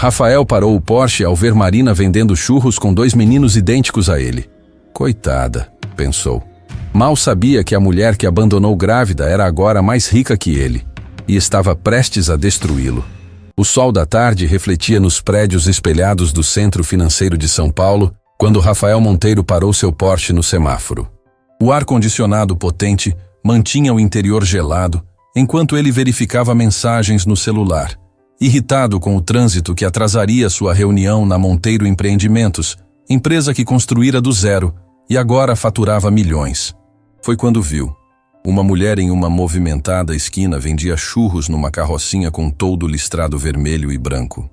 Rafael parou o Porsche ao ver Marina vendendo churros com dois meninos idênticos a ele. Coitada, pensou. Mal sabia que a mulher que abandonou grávida era agora mais rica que ele e estava prestes a destruí-lo. O sol da tarde refletia nos prédios espelhados do Centro Financeiro de São Paulo quando Rafael Monteiro parou seu Porsche no semáforo. O ar-condicionado potente mantinha o interior gelado enquanto ele verificava mensagens no celular, irritado com o trânsito que atrasaria sua reunião na Monteiro Empreendimentos, empresa que construíra do zero e agora faturava milhões. Foi quando viu. Uma mulher em uma movimentada esquina vendia churros numa carrocinha com toldo listrado vermelho e branco.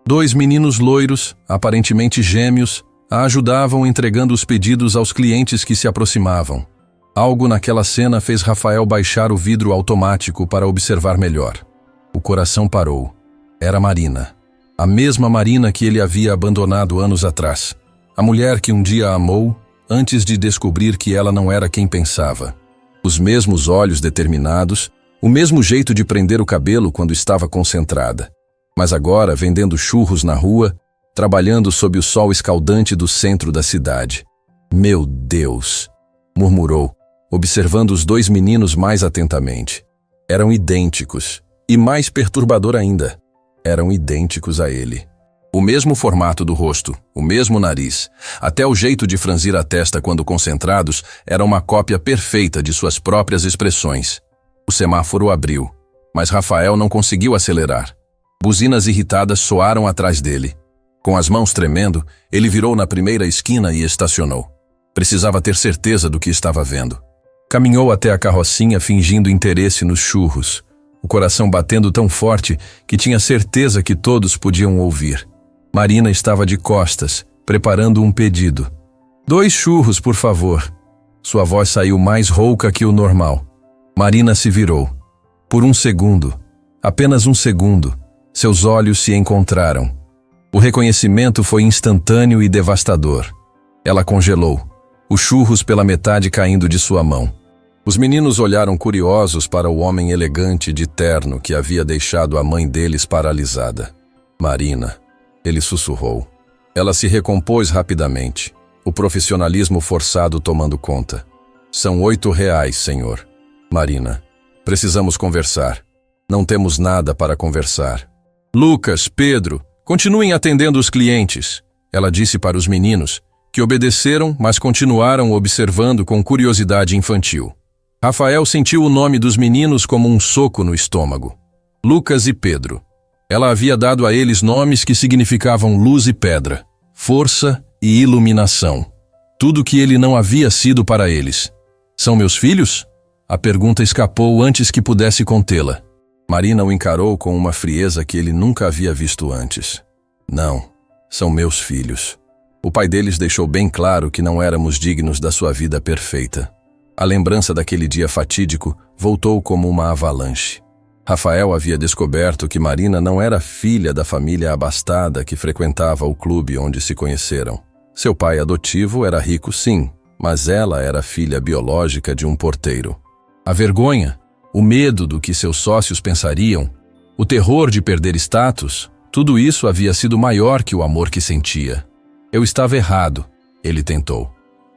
Dois meninos loiros, aparentemente gêmeos, a ajudavam entregando os pedidos aos clientes que se aproximavam. Algo naquela cena fez Rafael baixar o vidro automático para observar melhor. O coração parou. Era Marina. A mesma Marina que ele havia abandonado anos atrás. A mulher que um dia a amou, antes de descobrir que ela não era quem pensava. Os mesmos olhos determinados, o mesmo jeito de prender o cabelo quando estava concentrada. Mas agora vendendo churros na rua, trabalhando sob o sol escaldante do centro da cidade. Meu Deus! Murmurou, observando os dois meninos mais atentamente. Eram idênticos, e mais perturbador ainda, eram idênticos a ele. O mesmo formato do rosto, o mesmo nariz, até o jeito de franzir a testa quando concentrados era uma cópia perfeita de suas próprias expressões. O semáforo abriu, mas Rafael não conseguiu acelerar. Buzinas irritadas soaram atrás dele. Com as mãos tremendo, ele virou na primeira esquina e estacionou. Precisava ter certeza do que estava vendo. Caminhou até a carrocinha fingindo interesse nos churros, o coração batendo tão forte que tinha certeza que todos podiam ouvir. Marina estava de costas, preparando um pedido. 2 churros, por favor. Sua voz saiu mais rouca que o normal. Marina se virou. Por um segundo, apenas um segundo, seus olhos se encontraram. O reconhecimento foi instantâneo e devastador. Ela congelou, os churros pela metade caindo de sua mão. Os meninos olharam curiosos para o homem elegante de terno que havia deixado a mãe deles paralisada. Marina, ele sussurrou. Ela se recompôs rapidamente, o profissionalismo forçado tomando conta. São R$8, senhor. Marina, precisamos conversar. Não temos nada para conversar. Lucas, Pedro, continuem atendendo os clientes, ela disse para os meninos, que obedeceram, mas continuaram observando com curiosidade infantil. Rafael sentiu o nome dos meninos como um soco no estômago. Lucas e Pedro. Ela havia dado a eles nomes que significavam luz e pedra, força e iluminação. Tudo que ele não havia sido para eles. São meus filhos? A pergunta escapou antes que pudesse contê-la. Marina o encarou com uma frieza que ele nunca havia visto antes. Não, são meus filhos. O pai deles deixou bem claro que não éramos dignos da sua vida perfeita. A lembrança daquele dia fatídico voltou como uma avalanche. Rafael havia descoberto que Marina não era filha da família abastada que frequentava o clube onde se conheceram. Seu pai adotivo era rico, sim, mas ela era filha biológica de um porteiro. A vergonha, o medo do que seus sócios pensariam, o terror de perder status, tudo isso havia sido maior que o amor que sentia. Eu estava errado, ele tentou.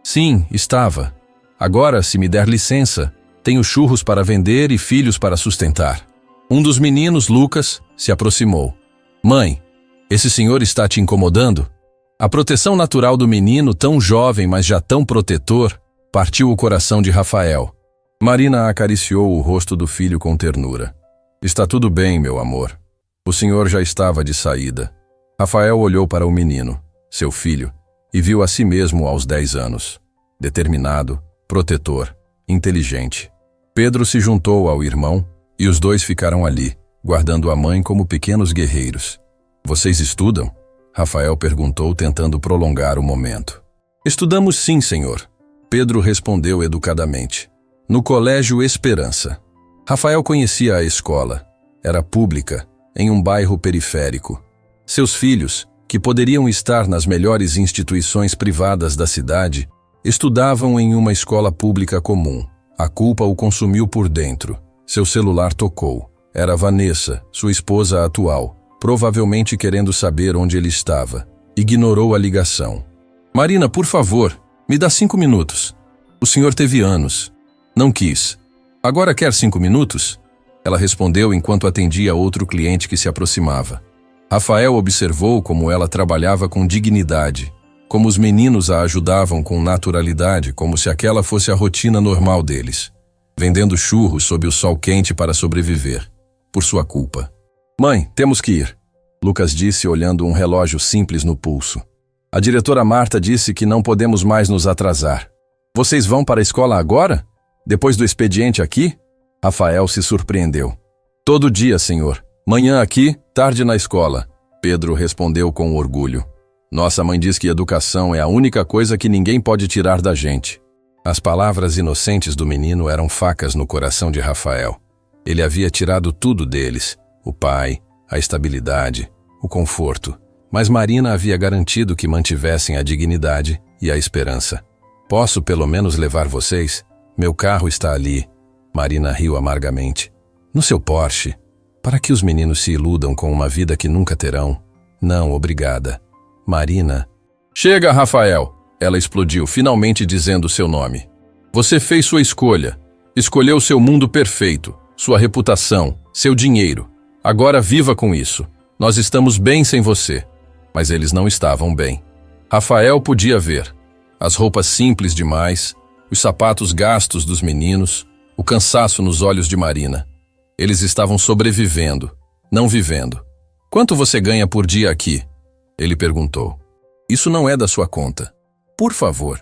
Sim, estava. Agora, se me der licença, tenho churros para vender e filhos para sustentar. Um dos meninos, Lucas, se aproximou. Mãe, esse senhor está te incomodando? A proteção natural do menino, tão jovem, mas já tão protetor, partiu o coração de Rafael. Marina acariciou o rosto do filho com ternura. Está tudo bem, meu amor. O senhor já estava de saída. Rafael olhou para o menino, seu filho, e viu a si mesmo aos 10 anos. Determinado, protetor, inteligente. Pedro se juntou ao irmão e os dois ficaram ali, guardando a mãe como pequenos guerreiros. Vocês estudam? Rafael perguntou, tentando prolongar o momento. Estudamos sim, senhor. Pedro respondeu educadamente. No Colégio Esperança. Rafael conhecia a escola. Era pública, em um bairro periférico. Seus filhos, que poderiam estar nas melhores instituições privadas da cidade, estudavam em uma escola pública comum. A culpa o consumiu por dentro. Seu celular tocou. Era Vanessa, sua esposa atual, provavelmente querendo saber onde ele estava. Ignorou a ligação. Marina, por favor, me dá 5 minutos. O senhor teve anos. Não quis. Agora quer 5 minutos? Ela respondeu enquanto atendia outro cliente que se aproximava. Rafael observou como ela trabalhava com dignidade, como os meninos a ajudavam com naturalidade, como se aquela fosse a rotina normal deles, vendendo churros sob o sol quente para sobreviver, por sua culpa. Mãe, temos que ir, Lucas disse olhando um relógio simples no pulso. A diretora Marta disse que não podemos mais nos atrasar. Vocês vão para a escola agora? Depois do expediente aqui? Rafael se surpreendeu. Todo dia, senhor. Manhã aqui, tarde na escola, Pedro respondeu com orgulho. Nossa mãe diz que educação é a única coisa que ninguém pode tirar da gente. As palavras inocentes do menino eram facas no coração de Rafael. Ele havia tirado tudo deles, o pai, a estabilidade, o conforto. Mas Marina havia garantido que mantivessem a dignidade e a esperança. Posso pelo menos levar vocês? Meu carro está ali. Marina riu amargamente. No seu Porsche. Para que os meninos se iludam com uma vida que nunca terão? Não, obrigada. Marina. Chega, Rafael! Ela explodiu, finalmente dizendo seu nome. Você fez sua escolha. Escolheu seu mundo perfeito, sua reputação, seu dinheiro. Agora viva com isso. Nós estamos bem sem você. Mas eles não estavam bem. Rafael podia ver. As roupas simples demais, os sapatos gastos dos meninos, o cansaço nos olhos de Marina. Eles estavam sobrevivendo, não vivendo. Quanto você ganha por dia aqui? Ele perguntou. Isso não é da sua conta. Por favor.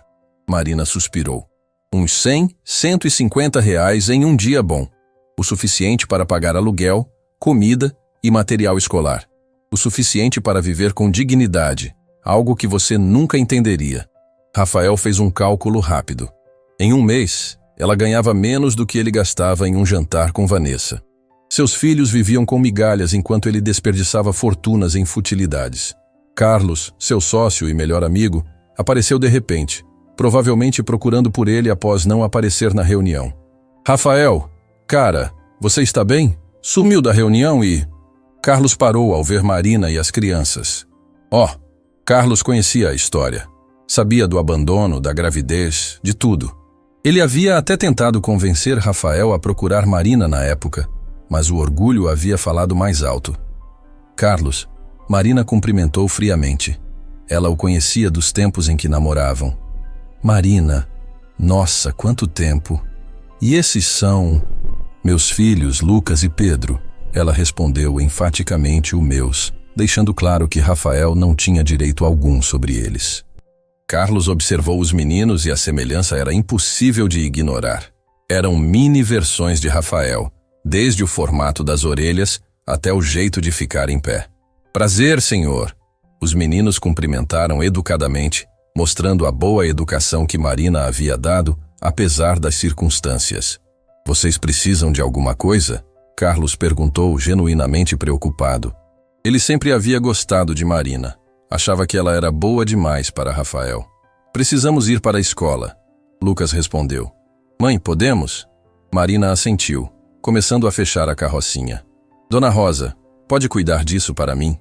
Marina suspirou. Uns 100, 150 reais em um dia bom. O suficiente para pagar aluguel, comida e material escolar. O suficiente para viver com dignidade, algo que você nunca entenderia. Rafael fez um cálculo rápido. Em um mês, ela ganhava menos do que ele gastava em um jantar com Vanessa. Seus filhos viviam com migalhas enquanto ele desperdiçava fortunas em futilidades. Carlos, seu sócio e melhor amigo, apareceu de repente, provavelmente procurando por ele após não aparecer na reunião. Rafael, cara, você está bem? Sumiu da reunião e... Carlos parou ao ver Marina e as crianças. Carlos conhecia a história. Sabia do abandono, da gravidez, de tudo. Ele havia até tentado convencer Rafael a procurar Marina na época, mas o orgulho havia falado mais alto. Carlos, Marina cumprimentou friamente. Ela o conhecia dos tempos em que namoravam. Marina, nossa, quanto tempo! E esses são... meus filhos, Lucas e Pedro. Ela respondeu enfaticamente o meus, deixando claro que Rafael não tinha direito algum sobre eles. Carlos observou os meninos e a semelhança era impossível de ignorar. Eram mini-versões de Rafael, desde o formato das orelhas até o jeito de ficar em pé. Prazer, senhor! Os meninos cumprimentaram educadamente, mostrando a boa educação que Marina havia dado, apesar das circunstâncias. Vocês precisam de alguma coisa? Carlos perguntou, genuinamente preocupado. Ele sempre havia gostado de Marina. Achava que ela era boa demais para Rafael. Precisamos ir para a escola. Lucas respondeu. Mãe, podemos? Marina assentiu, começando a fechar a carrocinha. Dona Rosa, pode cuidar disso para mim?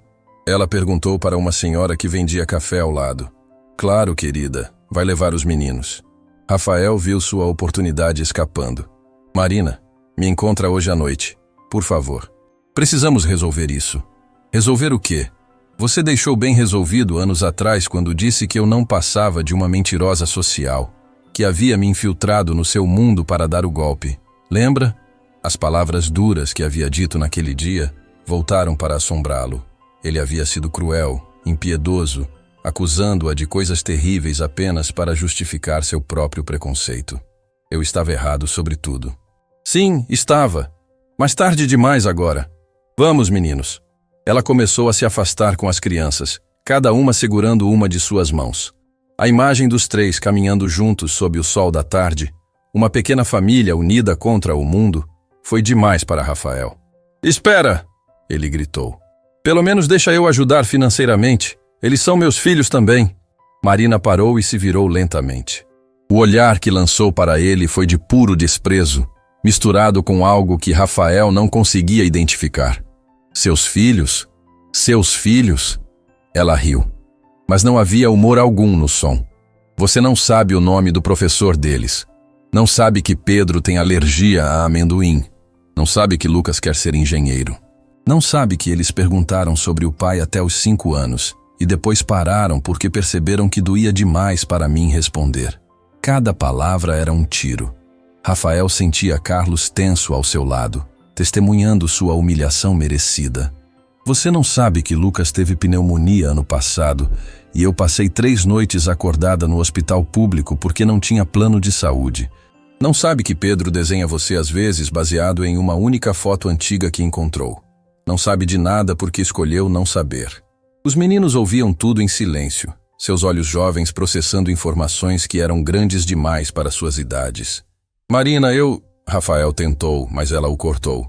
Ela perguntou para uma senhora que vendia café ao lado. Claro, querida, vai levar os meninos. Rafael viu sua oportunidade escapando. Marina, me encontra hoje à noite, por favor. Precisamos resolver isso. Resolver o quê? Você deixou bem resolvido anos atrás quando disse que eu não passava de uma mentirosa social, que havia me infiltrado no seu mundo para dar o golpe. Lembra? As palavras duras que havia dito naquele dia voltaram para assombrá-lo. Ele havia sido cruel, impiedoso, acusando-a de coisas terríveis apenas para justificar seu próprio preconceito. Eu estava errado sobre tudo. Sim, estava. Mas tarde demais agora. Vamos, meninos. Ela começou a se afastar com as crianças, cada uma segurando uma de suas mãos. A imagem dos três caminhando juntos sob o sol da tarde, uma pequena família unida contra o mundo, foi demais para Rafael. Espera! Ele gritou. Pelo menos deixa eu ajudar financeiramente. Eles são meus filhos também. Marina parou e se virou lentamente. O olhar que lançou para ele foi de puro desprezo, misturado com algo que Rafael não conseguia identificar. Seus filhos? Seus filhos? Ela riu. Mas não havia humor algum no som. Você não sabe o nome do professor deles. Não sabe que Pedro tem alergia a amendoim. Não sabe que Lucas quer ser engenheiro. Não sabe que eles perguntaram sobre o pai até os 5 anos e depois pararam porque perceberam que doía demais para mim responder. Cada palavra era um tiro. Rafael sentia Carlos tenso ao seu lado, testemunhando sua humilhação merecida. Você não sabe que Lucas teve pneumonia ano passado e eu passei 3 noites acordada no hospital público porque não tinha plano de saúde. Não sabe que Pedro desenha você às vezes baseado em uma única foto antiga que encontrou. Não sabe de nada porque escolheu não saber. Os meninos ouviam tudo em silêncio, seus olhos jovens processando informações que eram grandes demais para suas idades. Marina, Rafael tentou, mas ela o cortou.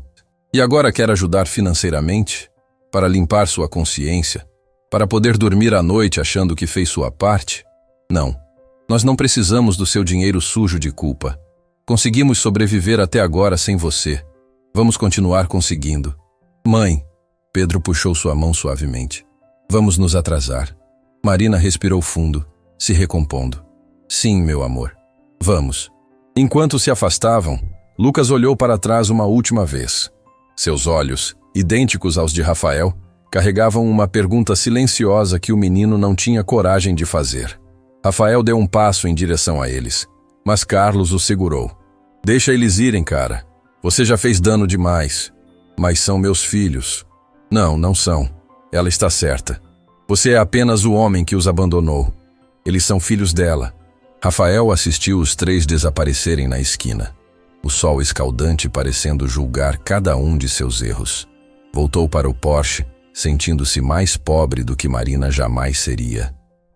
E agora quer ajudar financeiramente? Para limpar sua consciência? Para poder dormir à noite achando que fez sua parte? Não. Nós não precisamos do seu dinheiro sujo de culpa. Conseguimos sobreviver até agora sem você. Vamos continuar conseguindo. Mãe, Pedro puxou sua mão suavemente. Vamos nos atrasar. Marina respirou fundo, se recompondo. Sim, meu amor. Vamos. Enquanto se afastavam, Lucas olhou para trás uma última vez. Seus olhos, idênticos aos de Rafael, carregavam uma pergunta silenciosa que o menino não tinha coragem de fazer. Rafael deu um passo em direção a eles, mas Carlos o segurou. Deixa eles irem, cara. Você já fez dano demais. Mas são meus filhos. Não, não são. Ela está certa. Você é apenas o homem que os abandonou. Eles são filhos dela. Rafael assistiu os 3 desaparecerem na esquina. O sol escaldante parecendo julgar cada um de seus erros. Voltou para o Porsche, sentindo-se mais pobre do que Marina jamais seria.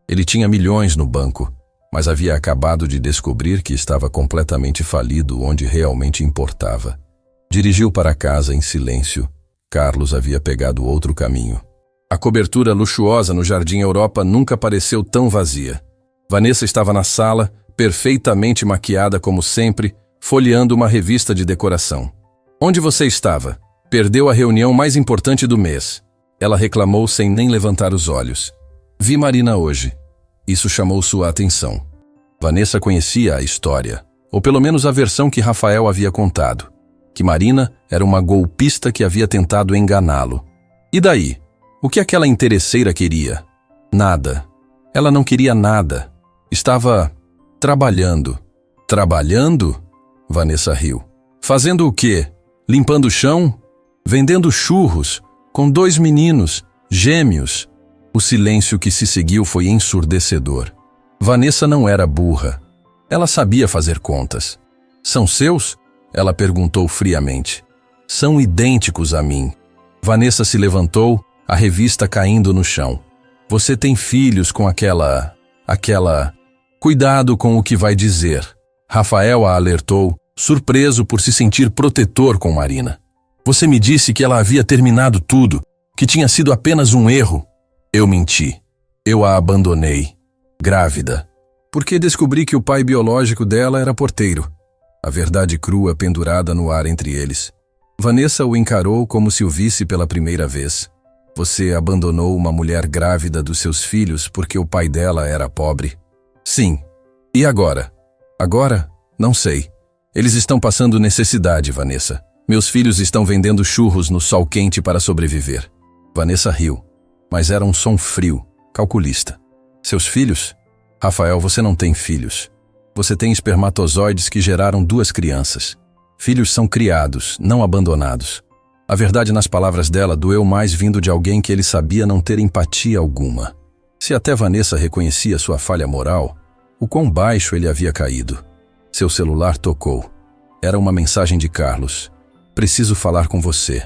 Ele tinha milhões no banco, mas havia acabado de descobrir que estava completamente falido onde realmente importava. Dirigiu para casa em silêncio. Carlos havia pegado outro caminho. A cobertura luxuosa no Jardim Europa nunca pareceu tão vazia. Vanessa estava na sala, perfeitamente maquiada como sempre, folheando uma revista de decoração. Onde você estava? Perdeu a reunião mais importante do mês. Ela reclamou sem nem levantar os olhos. Vi Marina hoje. Isso chamou sua atenção. Vanessa conhecia a história, ou pelo menos a versão que Rafael havia contado. Que Marina era uma golpista que havia tentado enganá-lo. E daí? O que aquela interesseira queria? Nada. Ela não queria nada. Estava trabalhando. Trabalhando? Vanessa riu. Fazendo o quê? Limpando o chão? Vendendo churros? Com 2 meninos, gêmeos? O silêncio que se seguiu foi ensurdecedor. Vanessa não era burra. Ela sabia fazer contas. São seus? Ela perguntou friamente. São idênticos a mim. Vanessa se levantou, a revista caindo no chão. Você tem filhos com aquela... Cuidado com o que vai dizer. Rafael a alertou, surpreso por se sentir protetor com Marina. Você me disse que ela havia terminado tudo, que tinha sido apenas um erro. Eu menti. Eu a abandonei. Grávida. Porque descobri que o pai biológico dela era porteiro. A verdade crua pendurada no ar entre eles. Vanessa o encarou como se o visse pela primeira vez. Você abandonou uma mulher grávida dos seus filhos porque o pai dela era pobre? Sim. E agora? Agora? Não sei. Eles estão passando necessidade, Vanessa. Meus filhos estão vendendo churros no sol quente para sobreviver. Vanessa riu, mas era um som frio, calculista. Seus filhos? Rafael, você não tem filhos. Você tem espermatozoides que geraram 2 crianças. Filhos são criados, não abandonados. A verdade nas palavras dela doeu mais vindo de alguém que ele sabia não ter empatia alguma. Se até Vanessa reconhecia sua falha moral, o quão baixo ele havia caído. Seu celular tocou. Era uma mensagem de Carlos. Preciso falar com você.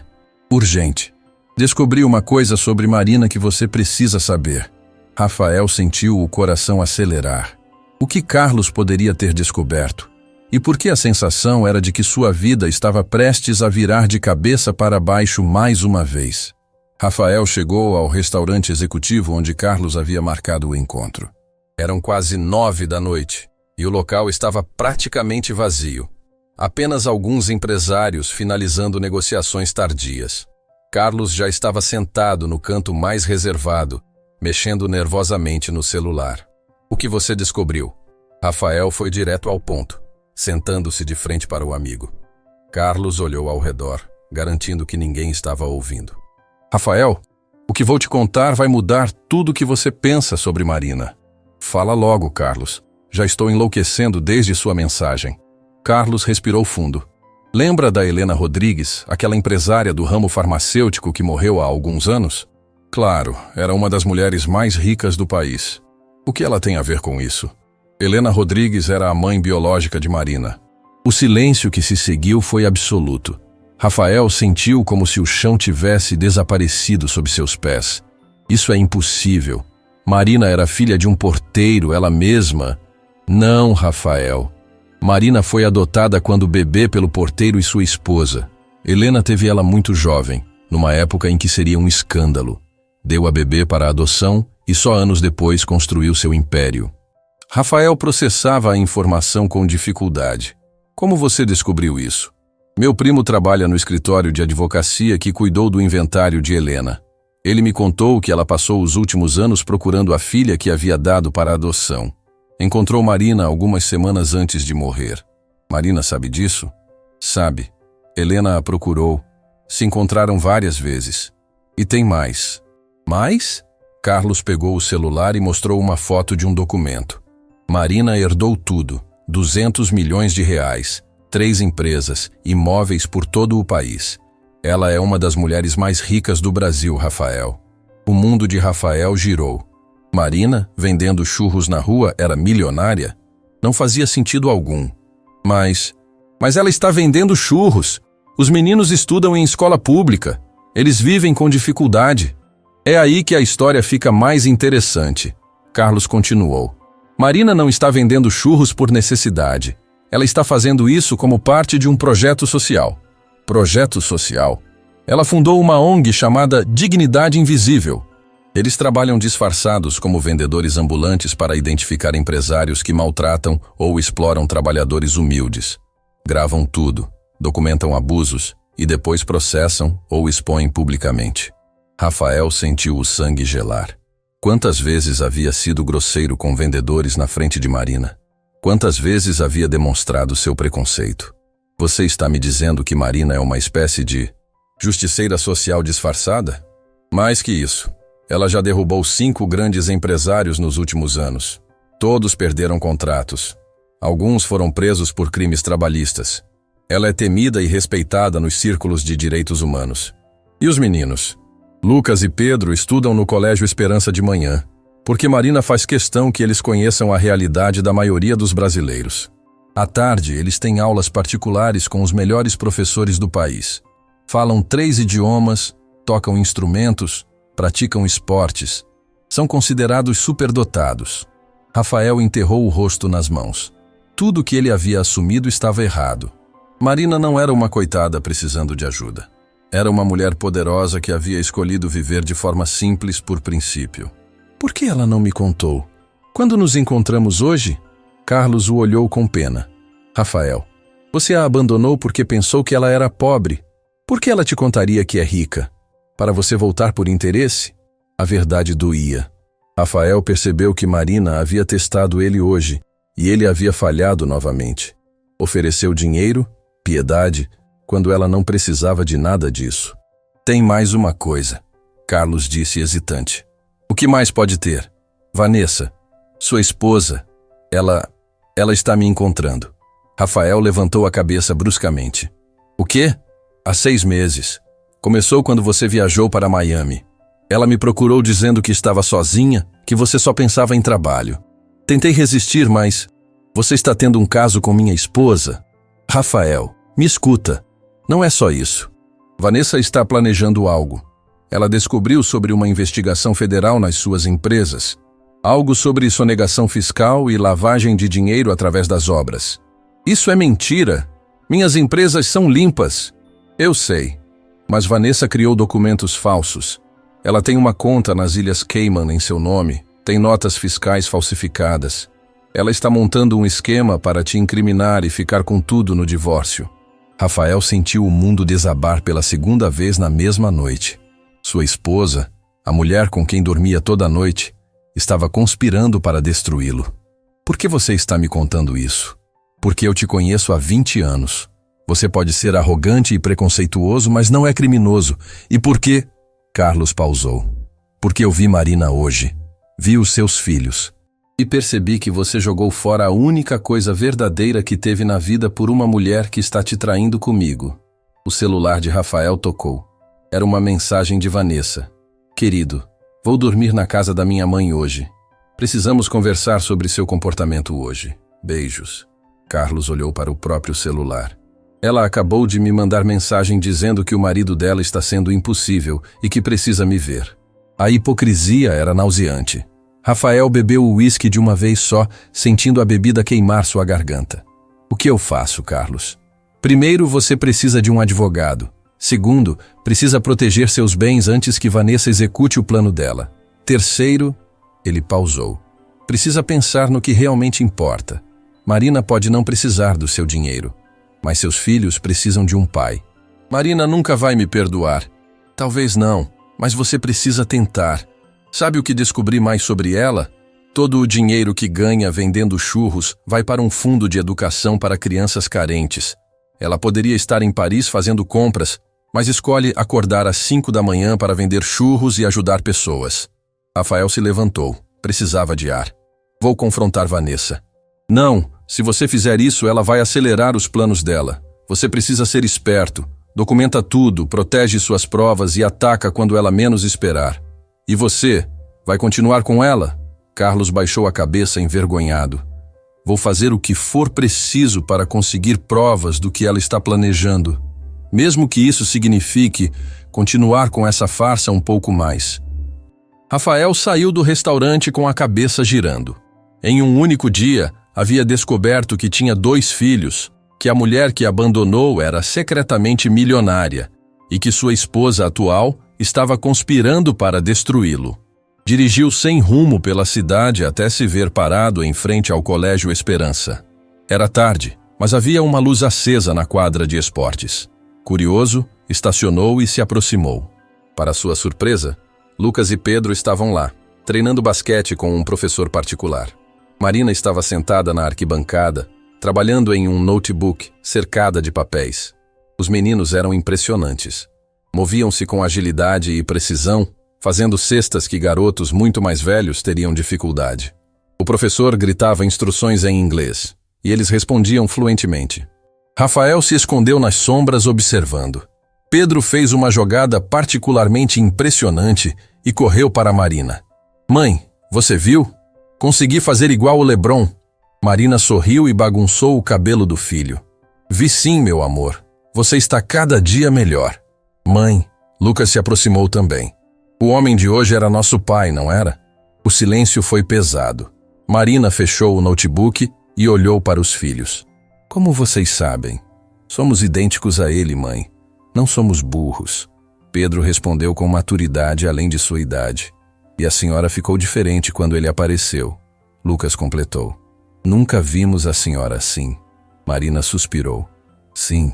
Urgente. Descobri uma coisa sobre Marina que você precisa saber. Rafael sentiu o coração acelerar. O que Carlos poderia ter descoberto? E por que a sensação era de que sua vida estava prestes a virar de cabeça para baixo mais uma vez? Rafael chegou ao restaurante executivo onde Carlos havia marcado o encontro. Eram quase 9 da noite e o local estava praticamente vazio. Apenas alguns empresários finalizando negociações tardias. Carlos já estava sentado no canto mais reservado, mexendo nervosamente no celular. O que você descobriu? Rafael foi direto ao ponto, sentando-se de frente para o amigo. Carlos olhou ao redor, garantindo que ninguém estava ouvindo. Rafael, o que vou te contar vai mudar tudo o que você pensa sobre Marina. Fala logo, Carlos. Já estou enlouquecendo desde sua mensagem. Carlos respirou fundo. Lembra da Helena Rodrigues, aquela empresária do ramo farmacêutico que morreu há alguns anos? Claro, era uma das mulheres mais ricas do país. O que ela tem a ver com isso? Helena Rodrigues era a mãe biológica de Marina. O silêncio que se seguiu foi absoluto. Rafael sentiu como se o chão tivesse desaparecido sob seus pés. Isso é impossível. Marina era filha de um porteiro, ela mesma. Não, Rafael. Marina foi adotada quando bebê pelo porteiro e sua esposa. Helena teve ela muito jovem, numa época em que seria um escândalo. Deu a bebê para a adoção e só anos depois construiu seu império. Rafael processava a informação com dificuldade. Como você descobriu isso? Meu primo trabalha no escritório de advocacia que cuidou do inventário de Helena. Ele me contou que ela passou os últimos anos procurando a filha que havia dado para a adoção. Encontrou Marina algumas semanas antes de morrer. Marina sabe disso? Sabe. Helena a procurou. Se encontraram várias vezes. E tem mais. Mais? Carlos pegou o celular e mostrou uma foto de um documento. Marina herdou tudo. 200 milhões de reais. 3 empresas, imóveis por todo o país. Ela é uma das mulheres mais ricas do Brasil, Rafael. O mundo de Rafael girou. Marina, vendendo churros na rua, era milionária? Não fazia sentido algum. Mas ela está vendendo churros. Os meninos estudam em escola pública. Eles vivem com dificuldade. É aí que a história fica mais interessante. Carlos continuou. Marina não está vendendo churros por necessidade. Ela está fazendo isso como parte de um projeto social. Projeto social? Ela fundou uma ONG chamada Dignidade Invisível. Eles trabalham disfarçados como vendedores ambulantes para identificar empresários que maltratam ou exploram trabalhadores humildes. Gravam tudo, documentam abusos e depois processam ou expõem publicamente. Rafael sentiu o sangue gelar. Quantas vezes havia sido grosseiro com vendedores na frente de Marina? Quantas vezes havia demonstrado seu preconceito? Você está me dizendo que Marina é uma espécie de justiceira social disfarçada? Mais que isso. Ela já derrubou 5 grandes empresários nos últimos anos. Todos perderam contratos. Alguns foram presos por crimes trabalhistas. Ela é temida e respeitada nos círculos de direitos humanos. E os meninos? Lucas e Pedro estudam no Colégio Esperança de Manhã, porque Marina faz questão que eles conheçam a realidade da maioria dos brasileiros. À tarde, eles têm aulas particulares com os melhores professores do país. Falam 3 idiomas, tocam instrumentos, praticam esportes. São considerados superdotados. Rafael enterrou o rosto nas mãos. Tudo que ele havia assumido estava errado. Marina não era uma coitada precisando de ajuda. Era uma mulher poderosa que havia escolhido viver de forma simples por princípio. Por que ela não me contou? Quando nos encontramos hoje? Carlos o olhou com pena. Rafael, você a abandonou porque pensou que ela era pobre. Por que ela te contaria que é rica? Para você voltar por interesse? A verdade doía. Rafael percebeu que Marina havia testado ele hoje e ele havia falhado novamente. Ofereceu dinheiro, piedade, quando ela não precisava de nada disso. Tem mais uma coisa, Carlos disse hesitante. O que mais pode ter? Vanessa, sua esposa, ela está me encontrando. Rafael levantou a cabeça bruscamente. O quê? Há 6 meses. Começou quando você viajou para Miami. Ela me procurou dizendo que estava sozinha, que você só pensava em trabalho. Tentei resistir, mas você está tendo um caso com minha esposa? Rafael, me escuta. Não é só isso. Vanessa está planejando algo. Ela descobriu sobre uma investigação federal nas suas empresas. Algo sobre sonegação fiscal e lavagem de dinheiro através das obras. Isso é mentira. Minhas empresas são limpas. Eu sei. Mas Vanessa criou documentos falsos. Ela tem uma conta nas Ilhas Cayman em seu nome. Tem notas fiscais falsificadas. Ela está montando um esquema para te incriminar e ficar com tudo no divórcio. Rafael sentiu o mundo desabar pela segunda vez na mesma noite. Sua esposa, a mulher com quem dormia toda noite, estava conspirando para destruí-lo. Por que você está me contando isso? Porque eu te conheço há 20 anos. Você pode ser arrogante e preconceituoso, mas não é criminoso. E por quê? Carlos pausou. Porque eu vi Marina hoje. Vi os seus filhos. E percebi que você jogou fora a única coisa verdadeira que teve na vida por uma mulher que está te traindo comigo. O celular de Rafael tocou. Era uma mensagem de Vanessa. Querido, vou dormir na casa da minha mãe hoje. Precisamos conversar sobre seu comportamento hoje. Beijos. Carlos olhou para o próprio celular. Ela acabou de me mandar mensagem dizendo que o marido dela está sendo impossível e que precisa me ver. A hipocrisia era nauseante. Rafael bebeu o uísque de uma vez só, sentindo a bebida queimar sua garganta. O que eu faço, Carlos? Primeiro, você precisa de um advogado. Segundo, precisa proteger seus bens antes que Vanessa execute o plano dela. Terceiro, ele pausou. Precisa pensar no que realmente importa. Marina pode não precisar do seu dinheiro, mas seus filhos precisam de um pai. Marina nunca vai me perdoar. Talvez não, mas você precisa tentar. Sabe o que descobri mais sobre ela? Todo o dinheiro que ganha vendendo churros vai para um fundo de educação para crianças carentes. Ela poderia estar em Paris fazendo compras, mas escolhe acordar às 5 da manhã para vender churros e ajudar pessoas. Rafael se levantou. Precisava de ar. Vou confrontar Vanessa. Não, se você fizer isso, ela vai acelerar os planos dela. Você precisa ser esperto. Documenta tudo, protege suas provas e ataca quando ela menos esperar. E você? Vai continuar com ela? Carlos baixou a cabeça envergonhado. Vou fazer o que for preciso para conseguir provas do que ela está planejando. Mesmo que isso signifique continuar com essa farsa um pouco mais. Rafael saiu do restaurante com a cabeça girando. Em um único dia, havia descoberto que tinha 2 filhos, que a mulher que abandonou era secretamente milionária e que sua esposa atual estava conspirando para destruí-lo. Dirigiu sem rumo pela cidade até se ver parado em frente ao Colégio Esperança. Era tarde, mas havia uma luz acesa na quadra de esportes. Curioso, estacionou e se aproximou. Para sua surpresa, Lucas e Pedro estavam lá, treinando basquete com um professor particular. Marina estava sentada na arquibancada, trabalhando em um notebook, cercada de papéis. Os meninos eram impressionantes. Moviam-se com agilidade e precisão, fazendo cestas que garotos muito mais velhos teriam dificuldade. O professor gritava instruções em inglês, e eles respondiam fluentemente. Rafael se escondeu nas sombras observando. Pedro fez uma jogada particularmente impressionante e correu para Marina. Mãe, você viu? Consegui fazer igual o LeBron. Marina sorriu e bagunçou o cabelo do filho. Vi sim, meu amor. Você está cada dia melhor. Mãe, Lucas se aproximou também. O homem de hoje era nosso pai, não era? O silêncio foi pesado. Marina fechou o notebook e olhou para os filhos. Como vocês sabem? Somos idênticos a ele, mãe. Não somos burros. Pedro respondeu com maturidade além de sua idade. E a senhora ficou diferente quando ele apareceu. Lucas completou. Nunca vimos a senhora assim. Marina suspirou. Sim,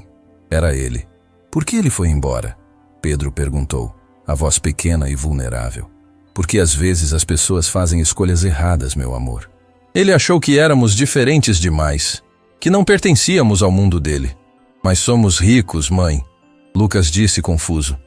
era ele. Por que ele foi embora? Pedro perguntou, a voz pequena e vulnerável. Porque às vezes as pessoas fazem escolhas erradas, meu amor. Ele achou que éramos diferentes demais, que não pertencíamos ao mundo dele. Mas somos ricos, mãe. Lucas disse confuso.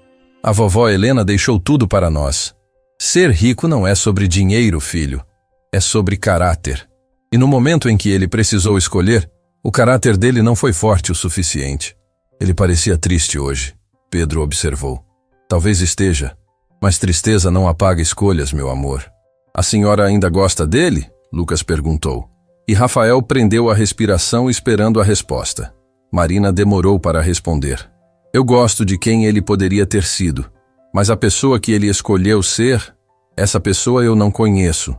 A vovó Helena deixou tudo para nós. Ser rico não é sobre dinheiro, filho. É sobre caráter. E no momento em que ele precisou escolher, o caráter dele não foi forte o suficiente. Ele parecia triste hoje, Pedro observou. Talvez esteja, mas tristeza não apaga escolhas, meu amor. A senhora ainda gosta dele? Lucas perguntou. E Rafael prendeu a respiração esperando a resposta. Marina demorou para responder. Eu gosto de quem ele poderia ter sido, mas a pessoa que ele escolheu ser, essa pessoa eu não conheço.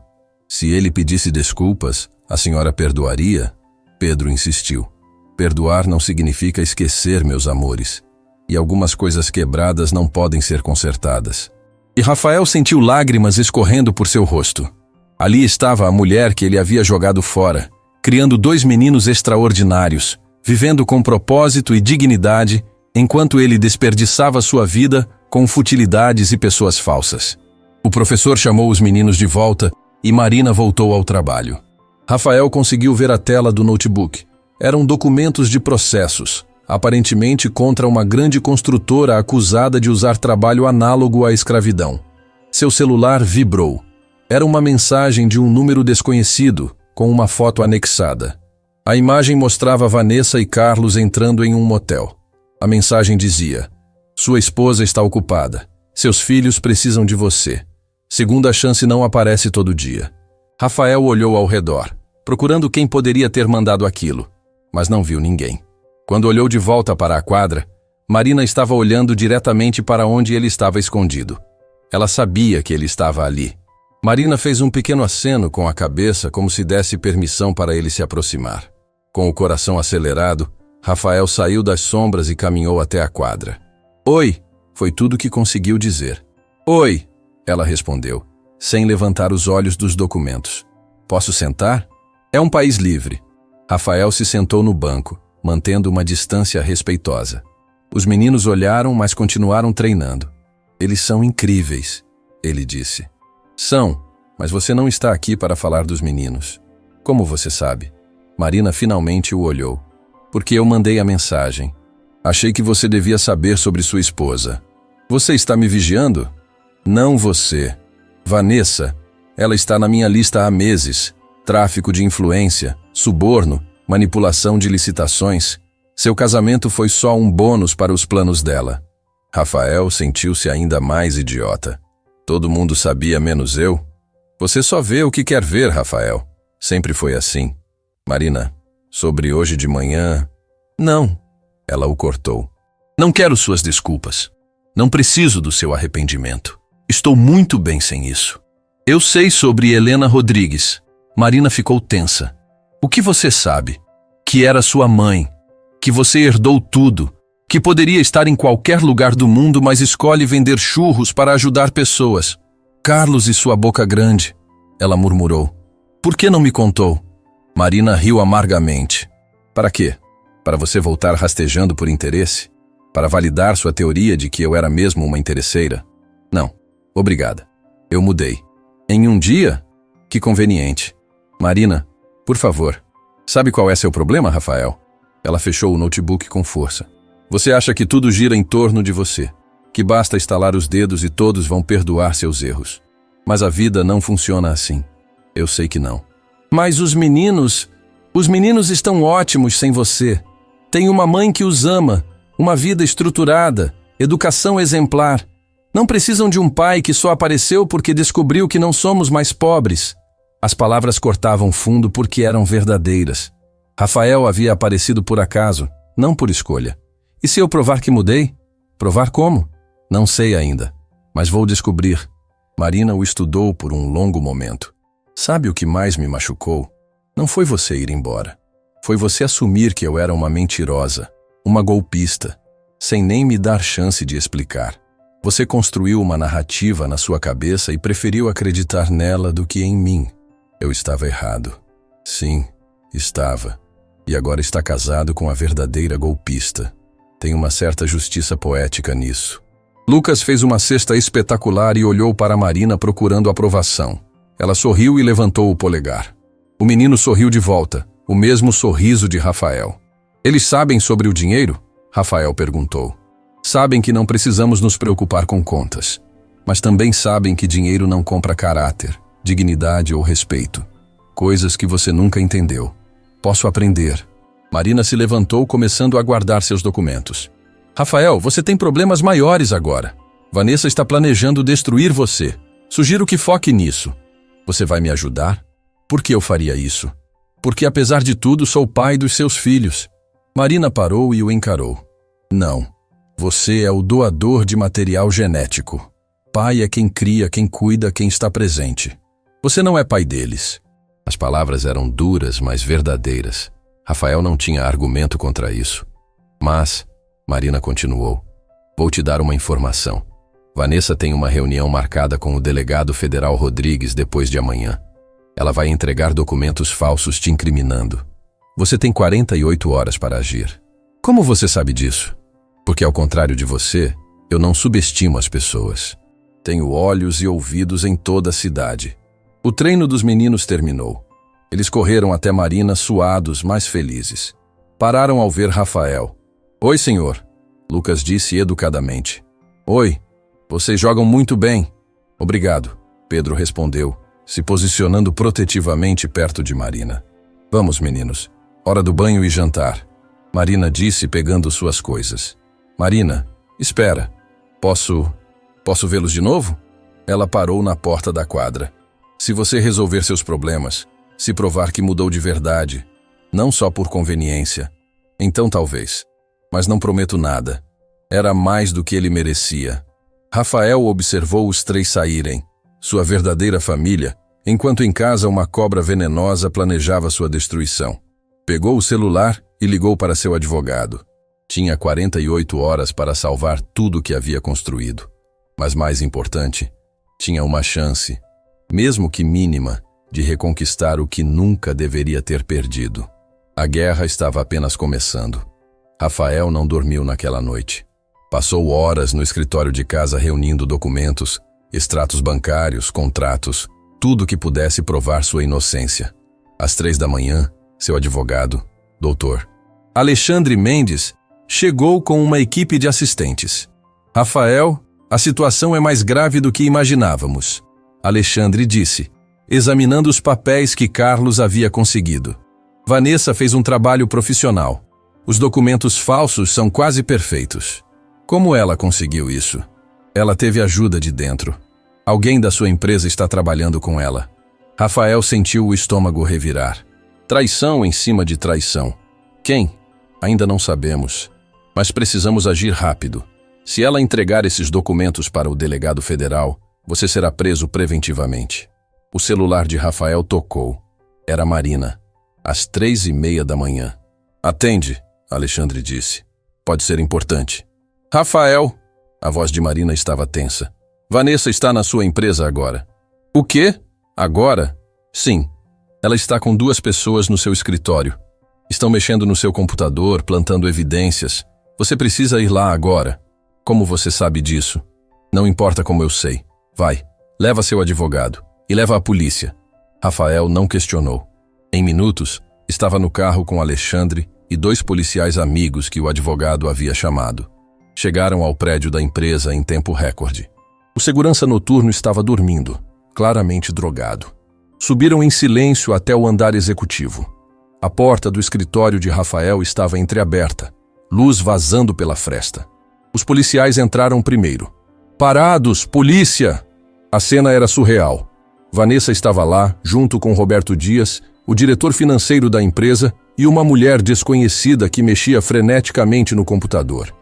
Se ele pedisse desculpas, a senhora perdoaria? Pedro insistiu. Perdoar não significa esquecer, meus amores. E algumas coisas quebradas não podem ser consertadas. E Rafael sentiu lágrimas escorrendo por seu rosto. Ali estava a mulher que ele havia jogado fora, criando 2 meninos extraordinários, vivendo com propósito e dignidade, enquanto ele desperdiçava sua vida com futilidades e pessoas falsas. O professor chamou os meninos de volta e Marina voltou ao trabalho. Rafael conseguiu ver a tela do notebook. Eram documentos de processos, aparentemente contra uma grande construtora acusada de usar trabalho análogo à escravidão. Seu celular vibrou. Era uma mensagem de um número desconhecido, com uma foto anexada. A imagem mostrava Vanessa e Carlos entrando em um motel. A mensagem dizia: "Sua esposa está ocupada. Seus filhos precisam de você. Segunda chance não aparece todo dia." Rafael olhou ao redor, procurando quem poderia ter mandado aquilo, mas não viu ninguém. Quando olhou de volta para a quadra, Marina estava olhando diretamente para onde ele estava escondido. Ela sabia que ele estava ali. Marina fez um pequeno aceno com a cabeça, como se desse permissão para ele se aproximar. Com o coração acelerado, Rafael saiu das sombras e caminhou até a quadra. "Oi", foi tudo que conseguiu dizer. "Oi", ela respondeu, sem levantar os olhos dos documentos. "Posso sentar?" "É um país livre." Rafael se sentou no banco, mantendo uma distância respeitosa. Os meninos olharam, mas continuaram treinando. "Eles são incríveis", ele disse. "São, mas você não está aqui para falar dos meninos." "Como você sabe?" Marina finalmente o olhou. "Porque eu mandei a mensagem. Achei que você devia saber sobre sua esposa." "Você está me vigiando?" "Não você. Vanessa. Ela está na minha lista há meses. Tráfico de influência, suborno, manipulação de licitações. Seu casamento foi só um bônus para os planos dela." Rafael sentiu-se ainda mais idiota. "Todo mundo sabia menos eu?" "Você só vê o que quer ver, Rafael. Sempre foi assim." "Marina, sobre hoje de manhã..." "Não." Ela o cortou. "Não quero suas desculpas. Não preciso do seu arrependimento. Estou muito bem sem isso. Eu sei sobre Helena Rodrigues." Marina ficou tensa. "O que você sabe? Que era sua mãe. Que você herdou tudo. Que poderia estar em qualquer lugar do mundo, mas escolhe vender churros para ajudar pessoas. Carlos e sua boca grande." Ela murmurou. "Por que não me contou?" Marina riu amargamente. "Para quê? Para você voltar rastejando por interesse? Para validar sua teoria de que eu era mesmo uma interesseira? Não, obrigada. Eu mudei." "Em um dia? Que conveniente." "Marina, por favor. Sabe qual é seu problema, Rafael?" Ela fechou o notebook com força. "Você acha que tudo gira em torno de você, que basta estalar os dedos e todos vão perdoar seus erros. Mas a vida não funciona assim. Eu sei que não." "Mas os meninos estão ótimos sem você. Têm uma mãe que os ama, uma vida estruturada, educação exemplar. Não precisam de um pai que só apareceu porque descobriu que não somos mais pobres." As palavras cortavam fundo porque eram verdadeiras. Rafael havia aparecido por acaso, não por escolha. E se eu provar que mudei? Provar como? Não sei ainda, mas vou descobrir. Marina o estudou por um longo momento. "Sabe o que mais me machucou? Não foi você ir embora. Foi você assumir que eu era uma mentirosa, uma golpista, sem nem me dar chance de explicar. Você construiu uma narrativa na sua cabeça e preferiu acreditar nela do que em mim. Eu estava errado. Sim, estava. E agora está casado com a verdadeira golpista. Tem uma certa justiça poética nisso." Lucas fez uma cesta espetacular e olhou para Marina procurando aprovação. Ela sorriu e levantou o polegar. O menino sorriu de volta, o mesmo sorriso de Rafael. "Eles sabem sobre o dinheiro?" Rafael perguntou. "Sabem que não precisamos nos preocupar com contas, mas também sabem que dinheiro não compra caráter, dignidade ou respeito. Coisas que você nunca entendeu. Posso aprender." Marina se levantou, começando a guardar seus documentos. "Rafael, você tem problemas maiores agora. Vanessa está planejando destruir você. Sugiro que foque nisso. Você vai me ajudar?" "Por que eu faria isso?" "Porque, apesar de tudo, sou pai dos seus filhos." Marina parou e o encarou. "Não. Você é o doador de material genético. Pai é quem cria, quem cuida, quem está presente. Você não é pai deles." As palavras eram duras, mas verdadeiras. Rafael não tinha argumento contra isso. "Mas," Marina continuou, "vou te dar uma informação. Vanessa tem uma reunião marcada com o delegado federal Rodrigues depois de amanhã. Ela vai entregar documentos falsos te incriminando. Você tem 48 horas para agir. Como você sabe disso? Porque, ao contrário de você, eu não subestimo as pessoas. Tenho olhos e ouvidos em toda a cidade. O treino dos meninos terminou. Eles correram até Marina suados, mas felizes. Pararam ao ver Rafael. Oi, senhor, Lucas disse educadamente. Oi, vocês jogam muito bem. Obrigado, Pedro respondeu, se posicionando protetivamente perto de Marina. Vamos, meninos. Hora do banho e jantar. Marina disse pegando suas coisas. Marina, espera. Posso vê-los de novo? Ela parou na porta da quadra. Se você resolver seus problemas, se provar que mudou de verdade, não só por conveniência, então talvez. Mas não prometo nada. Era mais do que ele merecia. Rafael observou os três saírem, sua verdadeira família, enquanto em casa uma cobra venenosa planejava sua destruição. Pegou o celular e ligou para seu advogado. Tinha 48 horas para salvar tudo que havia construído. Mas mais importante, tinha uma chance, mesmo que mínima, de reconquistar o que nunca deveria ter perdido. A guerra estava apenas começando. Rafael não dormiu naquela noite. Passou horas no escritório de casa reunindo documentos, extratos bancários, contratos, tudo que pudesse provar sua inocência. Às 3 da manhã, seu advogado, Dr. Alexandre Mendes, chegou com uma equipe de assistentes. Rafael, a situação é mais grave do que imaginávamos, Alexandre disse, examinando os papéis que Carlos havia conseguido. Vanessa fez um trabalho profissional. Os documentos falsos são quase perfeitos. Como ela conseguiu isso? Ela teve ajuda de dentro. Alguém da sua empresa está trabalhando com ela. Rafael sentiu o estômago revirar. Traição em cima de traição. Quem? Ainda não sabemos. Mas precisamos agir rápido. Se ela entregar esses documentos para o delegado federal, você será preso preventivamente. O celular de Rafael tocou. Era Marina. Às 3:30 da manhã. Atende, Alexandre disse. Pode ser importante. Rafael. A voz de Marina estava tensa. Vanessa está na sua empresa agora. O quê? Agora? Sim. Ela está com 2 pessoas no seu escritório. Estão mexendo no seu computador, plantando evidências. Você precisa ir lá agora. Como você sabe disso? Não importa como eu sei. Vai, leva seu advogado e leva a polícia. Rafael não questionou. Em minutos, estava no carro com Alexandre e 2 policiais amigos que o advogado havia chamado. Chegaram ao prédio da empresa em tempo recorde. O segurança noturno estava dormindo, claramente drogado. Subiram em silêncio até o andar executivo. A porta do escritório de Rafael estava entreaberta, luz vazando pela fresta. Os policiais entraram primeiro. Parados, polícia! A cena era surreal. Vanessa estava lá, junto com Roberto Dias, o diretor financeiro da empresa e uma mulher desconhecida que mexia freneticamente no computador.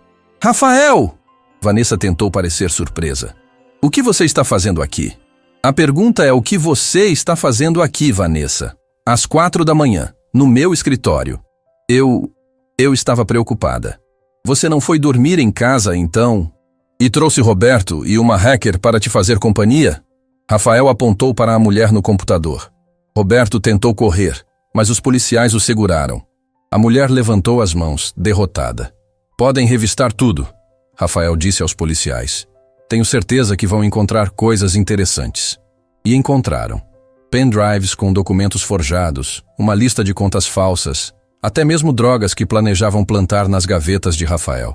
Rafael! Vanessa tentou parecer surpresa. O que você está fazendo aqui? A pergunta é o que você está fazendo aqui, Vanessa. Às 4 da manhã, no meu escritório. Eu estava preocupada. Você não foi dormir em casa, então? E trouxe Roberto e uma hacker para te fazer companhia? Rafael apontou para a mulher no computador. Roberto tentou correr, mas os policiais o seguraram. A mulher levantou as mãos, derrotada. Podem revistar tudo, Rafael disse aos policiais. Tenho certeza que vão encontrar coisas interessantes. E encontraram. Pendrives com documentos forjados, uma lista de contas falsas, até mesmo drogas que planejavam plantar nas gavetas de Rafael.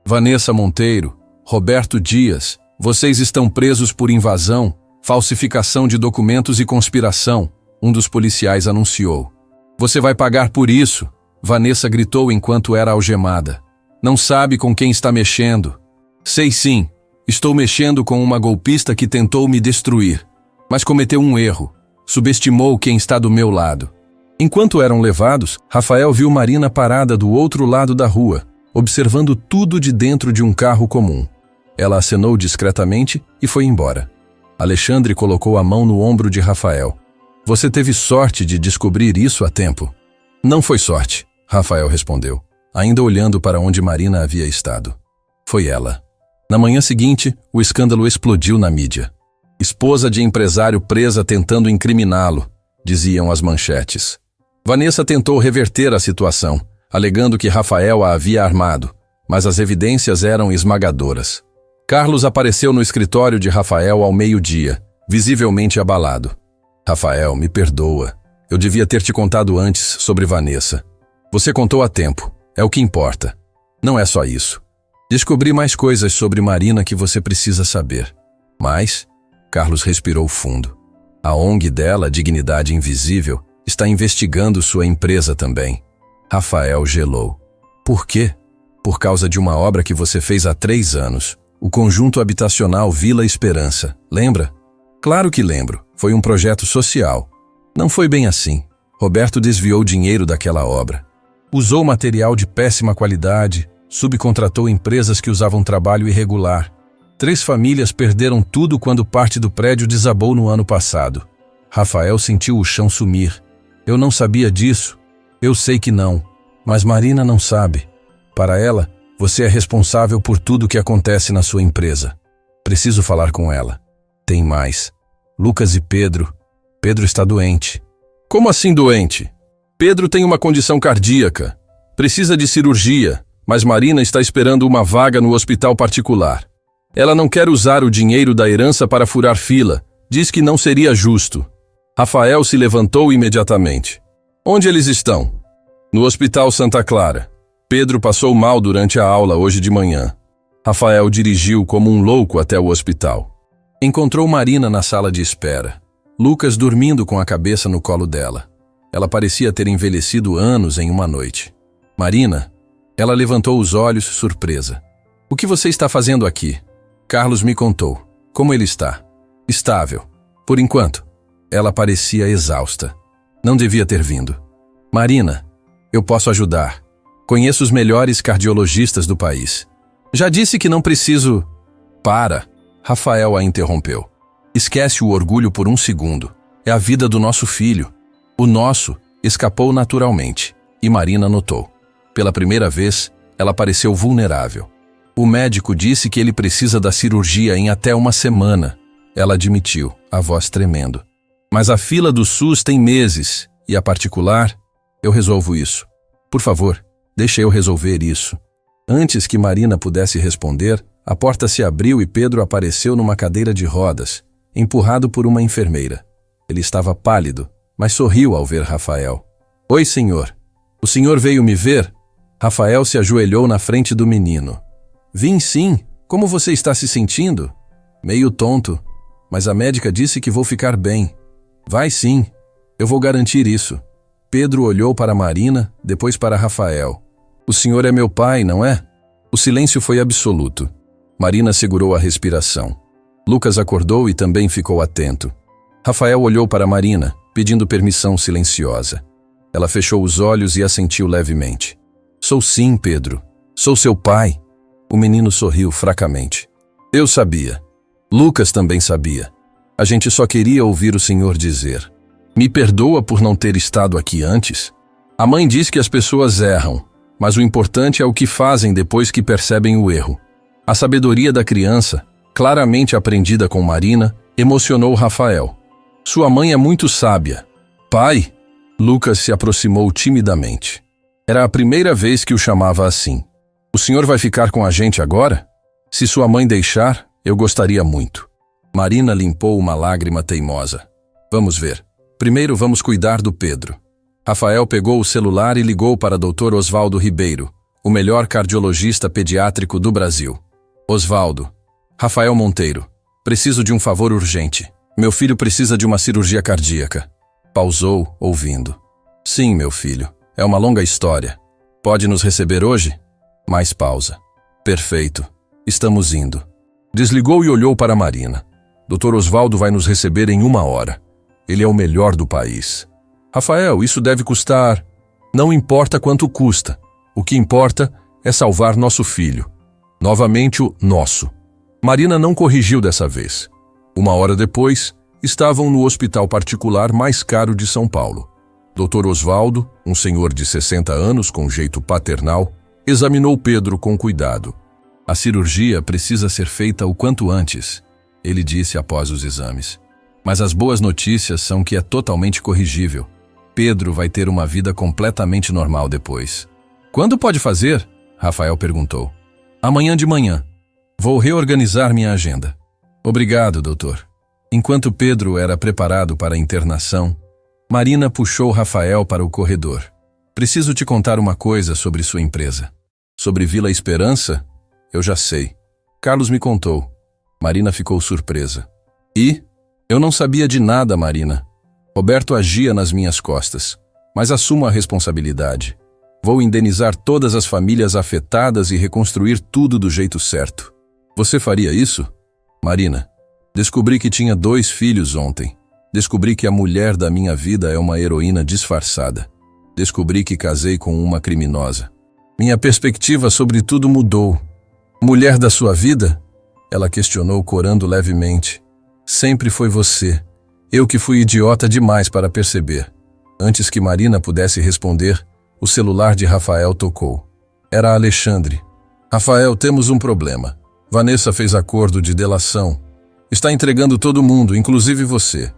Vanessa Monteiro, Roberto Dias, vocês estão presos por invasão, falsificação de documentos e conspiração, um dos policiais anunciou. Você vai pagar por isso, Vanessa gritou enquanto era algemada. Não sabe com quem está mexendo. Sei sim, estou mexendo com uma golpista que tentou me destruir, mas cometeu um erro. Subestimou quem está do meu lado. Enquanto eram levados, Rafael viu Marina parada do outro lado da rua, observando tudo de dentro de um carro comum. Ela acenou discretamente e foi embora. Alexandre colocou a mão no ombro de Rafael. Você teve sorte de descobrir isso a tempo. Não foi sorte, Rafael respondeu, ainda olhando para onde Marina havia estado. Foi ela. Na manhã seguinte, o escândalo explodiu na mídia. Esposa de empresário presa tentando incriminá-lo, diziam as manchetes. Vanessa tentou reverter a situação, alegando que Rafael a havia armado, mas as evidências eram esmagadoras. Carlos apareceu no escritório de Rafael ao meio-dia, visivelmente abalado. Rafael, me perdoa. Eu devia ter te contado antes sobre Vanessa. Você contou a tempo. É o que importa. Não é só isso. Descobri mais coisas sobre Marina que você precisa saber. Mas, Carlos respirou fundo. A ONG dela, Dignidade Invisível, está investigando sua empresa também. Rafael gelou. Por quê? Por causa de uma obra que você fez há 3 anos. O conjunto habitacional Vila Esperança. Lembra? Claro que lembro. Foi um projeto social. Não foi bem assim. Roberto desviou dinheiro daquela obra. Usou material de péssima qualidade, subcontratou empresas que usavam trabalho irregular. 3 famílias perderam tudo quando parte do prédio desabou no ano passado. Rafael sentiu o chão sumir. Eu não sabia disso. Eu sei que não. Mas Marina não sabe. Para ela, você é responsável por tudo o que acontece na sua empresa. Preciso falar com ela. Tem mais. Lucas e Pedro. Pedro está doente. Como assim doente? Pedro tem uma condição cardíaca. Precisa de cirurgia, mas Marina está esperando uma vaga no hospital particular. Ela não quer usar o dinheiro da herança para furar fila. Diz que não seria justo. Rafael se levantou imediatamente. Onde eles estão? No Hospital Santa Clara. Pedro passou mal durante a aula hoje de manhã. Rafael dirigiu como um louco até o hospital. Encontrou Marina na sala de espera. Lucas dormindo com a cabeça no colo dela. Ela parecia ter envelhecido anos em uma noite. Marina, ela levantou os olhos, surpresa. O que você está fazendo aqui? Carlos me contou. Como ele está? Estável. Por enquanto. Ela parecia exausta. Não devia ter vindo. Marina, eu posso ajudar. Conheço os melhores cardiologistas do país. Já disse que não preciso... Para. Rafael a interrompeu. Esquece o orgulho por um segundo. É a vida do nosso filho. O nosso escapou naturalmente. E Marina notou. Pela primeira vez, ela pareceu vulnerável. O médico disse que ele precisa da cirurgia em até uma semana. Ela admitiu, a voz tremendo. Mas a fila do SUS tem meses. E a particular? Eu resolvo isso. Por favor, deixe eu resolver isso. Antes que Marina pudesse responder, a porta se abriu e Pedro apareceu numa cadeira de rodas, empurrado por uma enfermeira. Ele estava pálido, mas sorriu ao ver Rafael. Oi, senhor. O senhor veio me ver? Rafael se ajoelhou na frente do menino. Vim sim. Como você está se sentindo? Meio tonto, mas a médica disse que vou ficar bem. Vai sim. Eu vou garantir isso. Pedro olhou para Marina, depois para Rafael. O senhor é meu pai, não é? O silêncio foi absoluto. Marina segurou a respiração. Lucas acordou e também ficou atento. Rafael olhou para Marina, pedindo permissão silenciosa. Ela fechou os olhos e assentiu levemente. Sou sim, Pedro. Sou seu pai. O menino sorriu fracamente. Eu sabia. Lucas também sabia. A gente só queria ouvir o senhor dizer. Me perdoa por não ter estado aqui antes? A mãe diz que as pessoas erram, mas o importante é o que fazem depois que percebem o erro. A sabedoria da criança, claramente aprendida com Marina, emocionou Rafael. Sua mãe é muito sábia. Pai? Lucas se aproximou timidamente. Era a primeira vez que o chamava assim. O senhor vai ficar com a gente agora? Se sua mãe deixar, eu gostaria muito. Marina limpou uma lágrima teimosa. Vamos ver. Primeiro vamos cuidar do Pedro. Rafael pegou o celular e ligou para Dr. Osvaldo Ribeiro, o melhor cardiologista pediátrico do Brasil. Osvaldo. Rafael Monteiro. Preciso de um favor urgente. Meu filho precisa de uma cirurgia cardíaca. Pausou, ouvindo. Sim, meu filho. É uma longa história. Pode nos receber hoje? Mais pausa. Perfeito. Estamos indo. Desligou e olhou para Marina. Dr. Osvaldo vai nos receber em 1 hora. Ele é o melhor do país. Rafael, isso deve custar... Não importa quanto custa. O que importa é salvar nosso filho. Novamente o nosso. Marina não corrigiu dessa vez. 1 hora depois, estavam no hospital particular mais caro de São Paulo. Dr. Osvaldo, um senhor de 60 anos com jeito paternal, examinou Pedro com cuidado. A cirurgia precisa ser feita o quanto antes, ele disse após os exames. Mas as boas notícias são que é totalmente corrigível. Pedro vai ter uma vida completamente normal depois. Quando pode fazer? Rafael perguntou. Amanhã de manhã. Vou reorganizar minha agenda. Obrigado, doutor. Enquanto Pedro era preparado para a internação, Marina puxou Rafael para o corredor. Preciso te contar uma coisa sobre sua empresa. Sobre Vila Esperança? Eu já sei. Carlos me contou. Marina ficou surpresa. E? Eu não sabia de nada, Marina. Roberto agia nas minhas costas, mas assumo a responsabilidade. Vou indenizar todas as famílias afetadas e reconstruir tudo do jeito certo. Você faria isso? Marina, descobri que tinha 2 filhos ontem. Descobri que a mulher da minha vida é uma heroína disfarçada. Descobri que casei com uma criminosa. Minha perspectiva sobre tudo mudou. Mulher da sua vida? Ela questionou, corando levemente. Sempre foi você. Eu que fui idiota demais para perceber. Antes que Marina pudesse responder, o celular de Rafael tocou. Era Alexandre. Rafael, temos um problema. Vanessa fez acordo de delação. Está entregando todo mundo, inclusive você.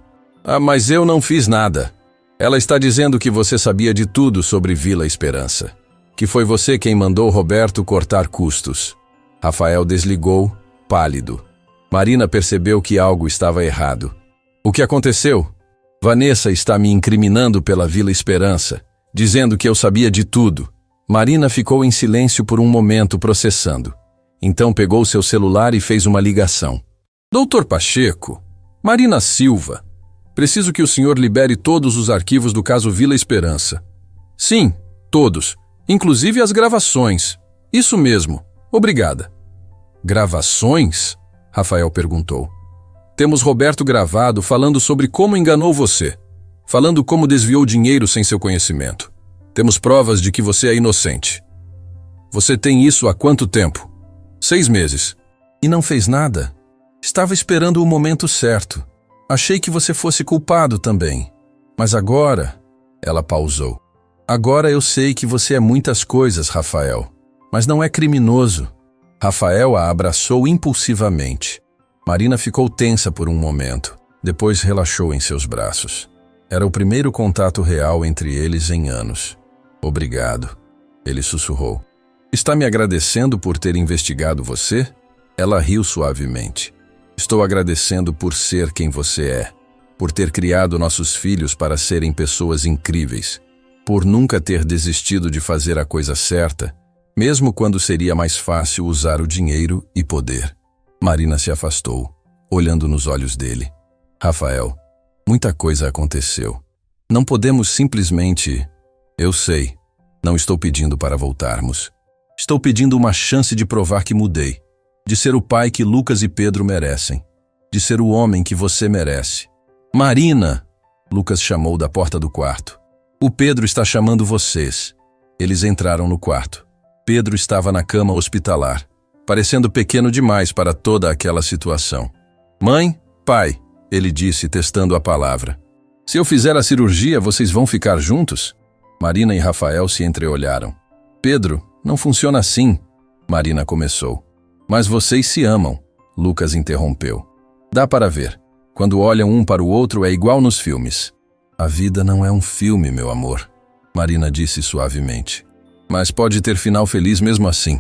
Ah, mas eu não fiz nada. Ela está dizendo que você sabia de tudo sobre Vila Esperança. Que foi você quem mandou Roberto cortar custos. Rafael desligou, pálido. Marina percebeu que algo estava errado. O que aconteceu? Vanessa está me incriminando pela Vila Esperança, dizendo que eu sabia de tudo. Marina ficou em silêncio por um momento, processando. Então pegou seu celular e fez uma ligação. Doutor Pacheco, Marina Silva, preciso que o senhor libere todos os arquivos do caso Vila Esperança. Sim, todos, inclusive as gravações. Isso mesmo, obrigada. Gravações? Rafael perguntou. Temos Roberto gravado falando sobre como enganou você, falando como desviou dinheiro sem seu conhecimento. Temos provas de que você é inocente. Você tem isso há quanto tempo? 6 meses. E não fez nada? Estava esperando o momento certo. Achei que você fosse culpado também. Mas agora... Ela pausou. Agora eu sei que você é muitas coisas, Rafael. Mas não é criminoso. Rafael a abraçou impulsivamente. Marina ficou tensa por um momento. Depois relaxou em seus braços. Era o primeiro contato real entre eles em anos. Obrigado. Ele sussurrou. Está me agradecendo por ter investigado você? Ela riu suavemente. Estou agradecendo por ser quem você é. Por ter criado nossos filhos para serem pessoas incríveis. Por nunca ter desistido de fazer a coisa certa, mesmo quando seria mais fácil usar o dinheiro e poder. Marina se afastou, olhando nos olhos dele. Rafael, muita coisa aconteceu. Não podemos simplesmente... Eu sei, não estou pedindo para voltarmos. Estou pedindo uma chance de provar que mudei. De ser o pai que Lucas e Pedro merecem. De ser o homem que você merece. Marina! Lucas chamou da porta do quarto. O Pedro está chamando vocês. Eles entraram no quarto. Pedro estava na cama hospitalar, parecendo pequeno demais para toda aquela situação. Mãe, pai, ele disse, testando a palavra. Se eu fizer a cirurgia, vocês vão ficar juntos? Marina e Rafael se entreolharam. Pedro, não funciona assim, Marina começou. Mas vocês se amam, Lucas interrompeu. Dá para ver. Quando olham um para o outro é igual nos filmes. A vida não é um filme, meu amor, Marina disse suavemente. Mas pode ter final feliz mesmo assim,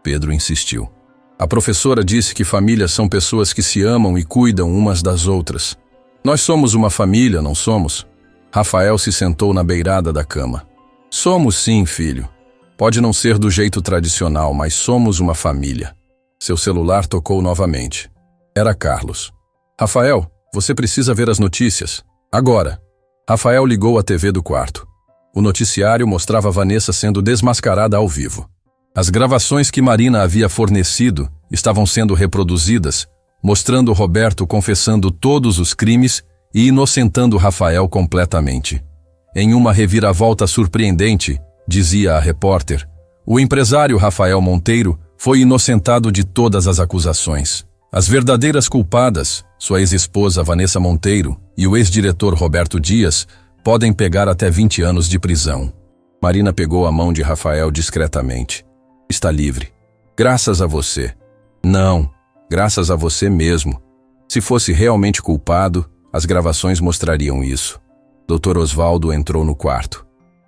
Pedro insistiu. A professora disse que famílias são pessoas que se amam e cuidam umas das outras. Nós somos uma família, não somos? Rafael se sentou na beirada da cama. Somos sim, filho. Pode não ser do jeito tradicional, mas somos uma família. Seu celular tocou novamente. Era Carlos. Rafael, você precisa ver as notícias. Agora. Rafael ligou a TV do quarto. O noticiário mostrava Vanessa sendo desmascarada ao vivo. As gravações que Marina havia fornecido estavam sendo reproduzidas, mostrando Roberto confessando todos os crimes e inocentando Rafael completamente. Em uma reviravolta surpreendente, dizia a repórter, o empresário Rafael Monteiro foi inocentado de todas as acusações. As verdadeiras culpadas, sua ex-esposa Vanessa Monteiro e o ex-diretor Roberto Dias, podem pegar até 20 anos de prisão. Marina pegou a mão de Rafael discretamente. Está livre. Graças a você. Não, graças a você mesmo. Se fosse realmente culpado, as gravações mostrariam isso. Dr. Osvaldo entrou no quarto.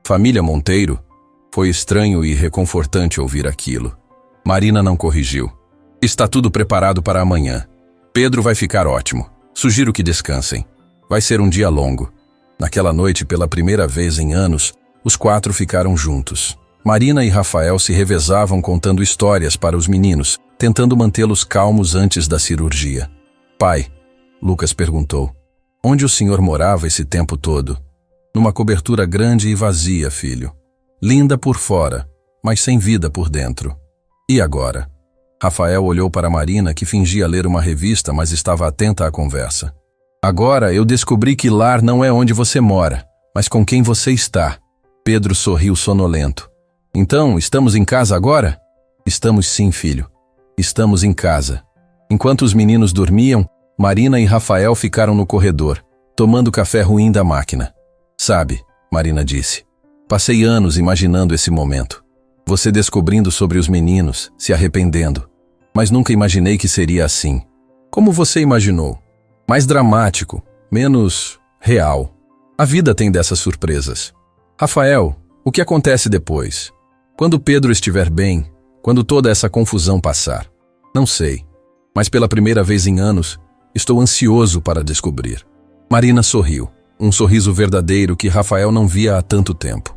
Família Monteiro? Foi estranho e reconfortante ouvir aquilo. Marina não corrigiu. Está tudo preparado para amanhã. Pedro vai ficar ótimo. Sugiro que descansem. Vai ser um dia longo. Naquela noite, pela primeira vez em anos, os 4 ficaram juntos. Marina e Rafael se revezavam contando histórias para os meninos, tentando mantê-los calmos antes da cirurgia. Pai, Lucas perguntou, onde o senhor morava esse tempo todo? Numa cobertura grande e vazia, filho. Linda por fora, mas sem vida por dentro. E agora? Rafael olhou para Marina, que fingia ler uma revista, mas estava atenta à conversa. Agora eu descobri que lar não é onde você mora, mas com quem você está. Pedro sorriu sonolento. Então, estamos em casa agora? Estamos sim, filho. Estamos em casa. Enquanto os meninos dormiam, Marina e Rafael ficaram no corredor, tomando café ruim da máquina. Sabe, Marina disse, passei anos imaginando esse momento. Você descobrindo sobre os meninos, se arrependendo. Mas nunca imaginei que seria assim. Como você imaginou? Mais dramático, menos real. A vida tem dessas surpresas. Rafael, o que acontece depois? Quando Pedro estiver bem, quando toda essa confusão passar? Não sei, mas pela primeira vez em anos, estou ansioso para descobrir. Marina sorriu, um sorriso verdadeiro que Rafael não via há tanto tempo.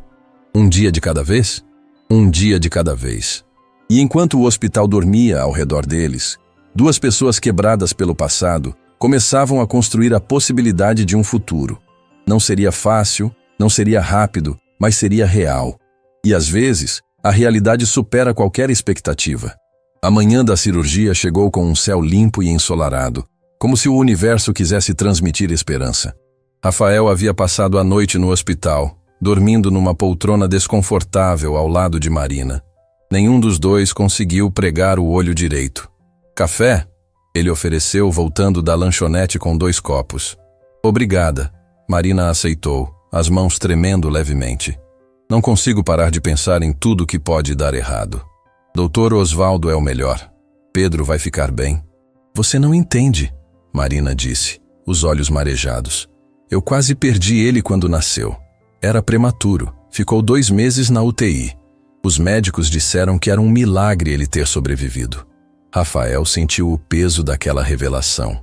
Um dia de cada vez? Um dia de cada vez. E enquanto o hospital dormia ao redor deles, 2 pessoas quebradas pelo passado começavam a construir a possibilidade de um futuro. Não seria fácil, não seria rápido, mas seria real. E às vezes, a realidade supera qualquer expectativa. A manhã da cirurgia chegou com um céu limpo e ensolarado, como se o universo quisesse transmitir esperança. Rafael havia passado a noite no hospital, dormindo numa poltrona desconfortável ao lado de Marina. Nenhum dos dois conseguiu pregar o olho direito. Café? Ele ofereceu, voltando da lanchonete com 2 copos. Obrigada. Marina aceitou, as mãos tremendo levemente. Não consigo parar de pensar em tudo que pode dar errado. Dr. Osvaldo é o melhor. Pedro vai ficar bem. Você não entende, Marina disse, os olhos marejados. Eu quase perdi ele quando nasceu. Era prematuro, ficou 2 meses na UTI. Os médicos disseram que era um milagre ele ter sobrevivido. Rafael sentiu o peso daquela revelação.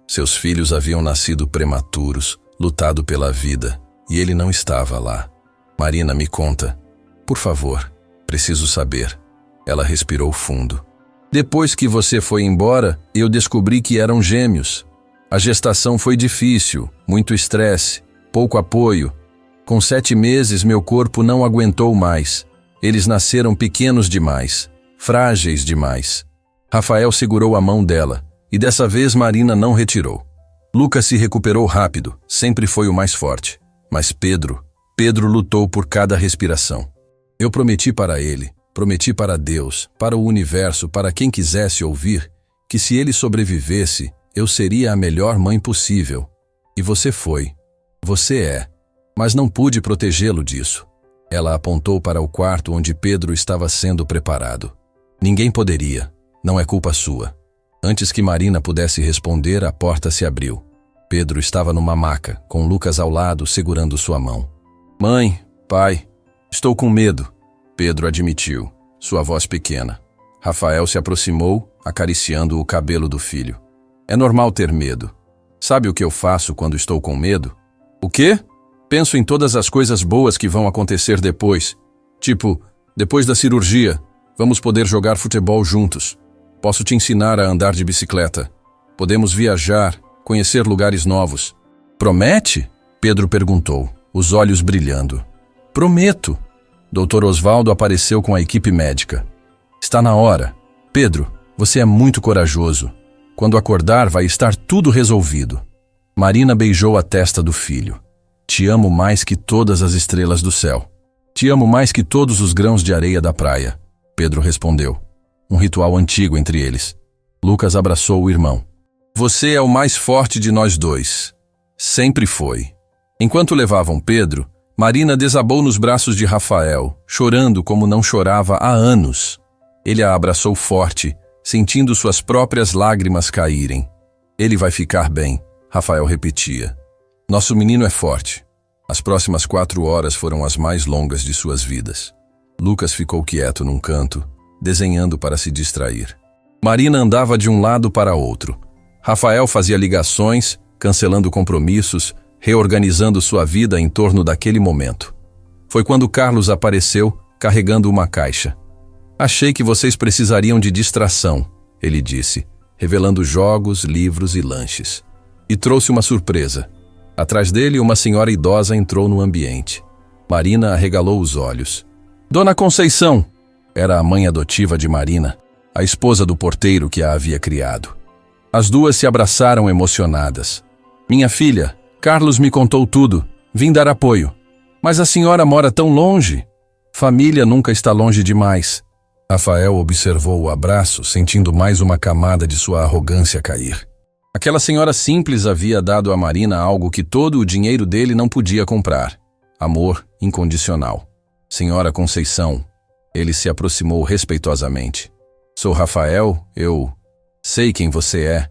Seus filhos haviam nascido prematuros, lutado pela vida, e ele não estava lá. Marina, me conta. Por favor, preciso saber. Ela respirou fundo. Depois que você foi embora, eu descobri que eram gêmeos. A gestação foi difícil, muito estresse, pouco apoio. Com 7 meses, meu corpo não aguentou mais. Eles nasceram pequenos demais, frágeis demais. Rafael segurou a mão dela, e dessa vez Marina não retirou. Lucas se recuperou rápido, sempre foi o mais forte. Mas Pedro lutou por cada respiração. Eu prometi para ele, prometi para Deus, para o universo, para quem quisesse ouvir, que se ele sobrevivesse, eu seria a melhor mãe possível. E você foi. Você é. Mas não pude protegê-lo disso. Ela apontou para o quarto onde Pedro estava sendo preparado. Ninguém poderia. Não é culpa sua. Antes que Marina pudesse responder, a porta se abriu. Pedro estava numa maca, com Lucas ao lado, segurando sua mão. Mãe, pai, estou com medo, Pedro admitiu, sua voz pequena. Rafael se aproximou, acariciando o cabelo do filho. É normal ter medo. Sabe o que eu faço quando estou com medo? O quê? Penso em todas as coisas boas que vão acontecer depois. Tipo, depois da cirurgia, vamos poder jogar futebol juntos. Posso te ensinar a andar de bicicleta. Podemos viajar, conhecer lugares novos. Promete? Pedro perguntou, os olhos brilhando. Prometo. Dr. Osvaldo apareceu com a equipe médica. Está na hora. Pedro, você é muito corajoso. Quando acordar, vai estar tudo resolvido. Marina beijou a testa do filho. Te amo mais que todas as estrelas do céu. Te amo mais que todos os grãos de areia da praia. Pedro respondeu. Um ritual antigo entre eles. Lucas abraçou o irmão. Você é o mais forte de nós dois. Sempre foi. Enquanto levavam Pedro, Marina desabou nos braços de Rafael, chorando como não chorava há anos. Ele a abraçou forte, sentindo suas próprias lágrimas caírem. Ele vai ficar bem, Rafael repetia. Nosso menino é forte. As próximas 4 horas foram as mais longas de suas vidas. Lucas ficou quieto num canto, desenhando para se distrair. Marina andava de um lado para outro. Rafael fazia ligações, cancelando compromissos, reorganizando sua vida em torno daquele momento. Foi quando Carlos apareceu, carregando uma caixa. Achei que vocês precisariam de distração, ele disse, revelando jogos, livros e lanches. E trouxe uma surpresa. Atrás dele, uma senhora idosa entrou no ambiente. Marina arregalou os olhos. Dona Conceição! Era a mãe adotiva de Marina, a esposa do porteiro que a havia criado. As duas se abraçaram emocionadas. Minha filha, Carlos me contou tudo. Vim dar apoio. Mas a senhora mora tão longe. Família nunca está longe demais. Rafael observou o abraço, sentindo mais uma camada de sua arrogância cair. Aquela senhora simples havia dado a Marina algo que todo o dinheiro dele não podia comprar. Amor incondicional. Senhora Conceição, ele se aproximou respeitosamente. Sou Rafael, eu sei quem você é.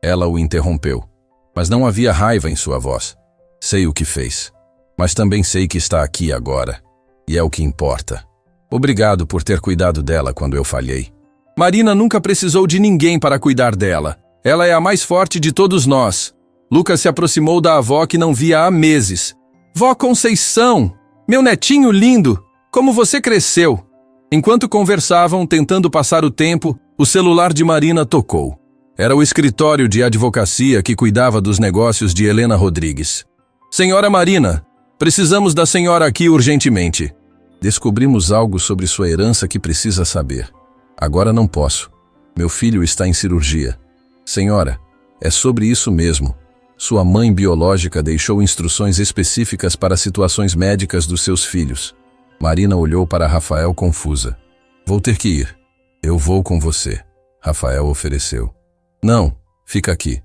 Ela o interrompeu. Mas não havia raiva em sua voz. Sei o que fez. Mas também sei que está aqui agora. E é o que importa. Obrigado por ter cuidado dela quando eu falhei. Marina nunca precisou de ninguém para cuidar dela. Ela é a mais forte de todos nós. Lucas se aproximou da avó que não via há meses. Vó Conceição! Meu netinho lindo! Como você cresceu! Enquanto conversavam, tentando passar o tempo, o celular de Marina tocou. Era o escritório de advocacia que cuidava dos negócios de Helena Rodrigues. Senhora Marina, precisamos da senhora aqui urgentemente. Descobrimos algo sobre sua herança que precisa saber. Agora não posso. Meu filho está em cirurgia. Senhora, é sobre isso mesmo. Sua mãe biológica deixou instruções específicas para situações médicas dos seus filhos. Marina olhou para Rafael confusa. Vou ter que ir. Eu vou com você. Rafael ofereceu. Não, fica aqui.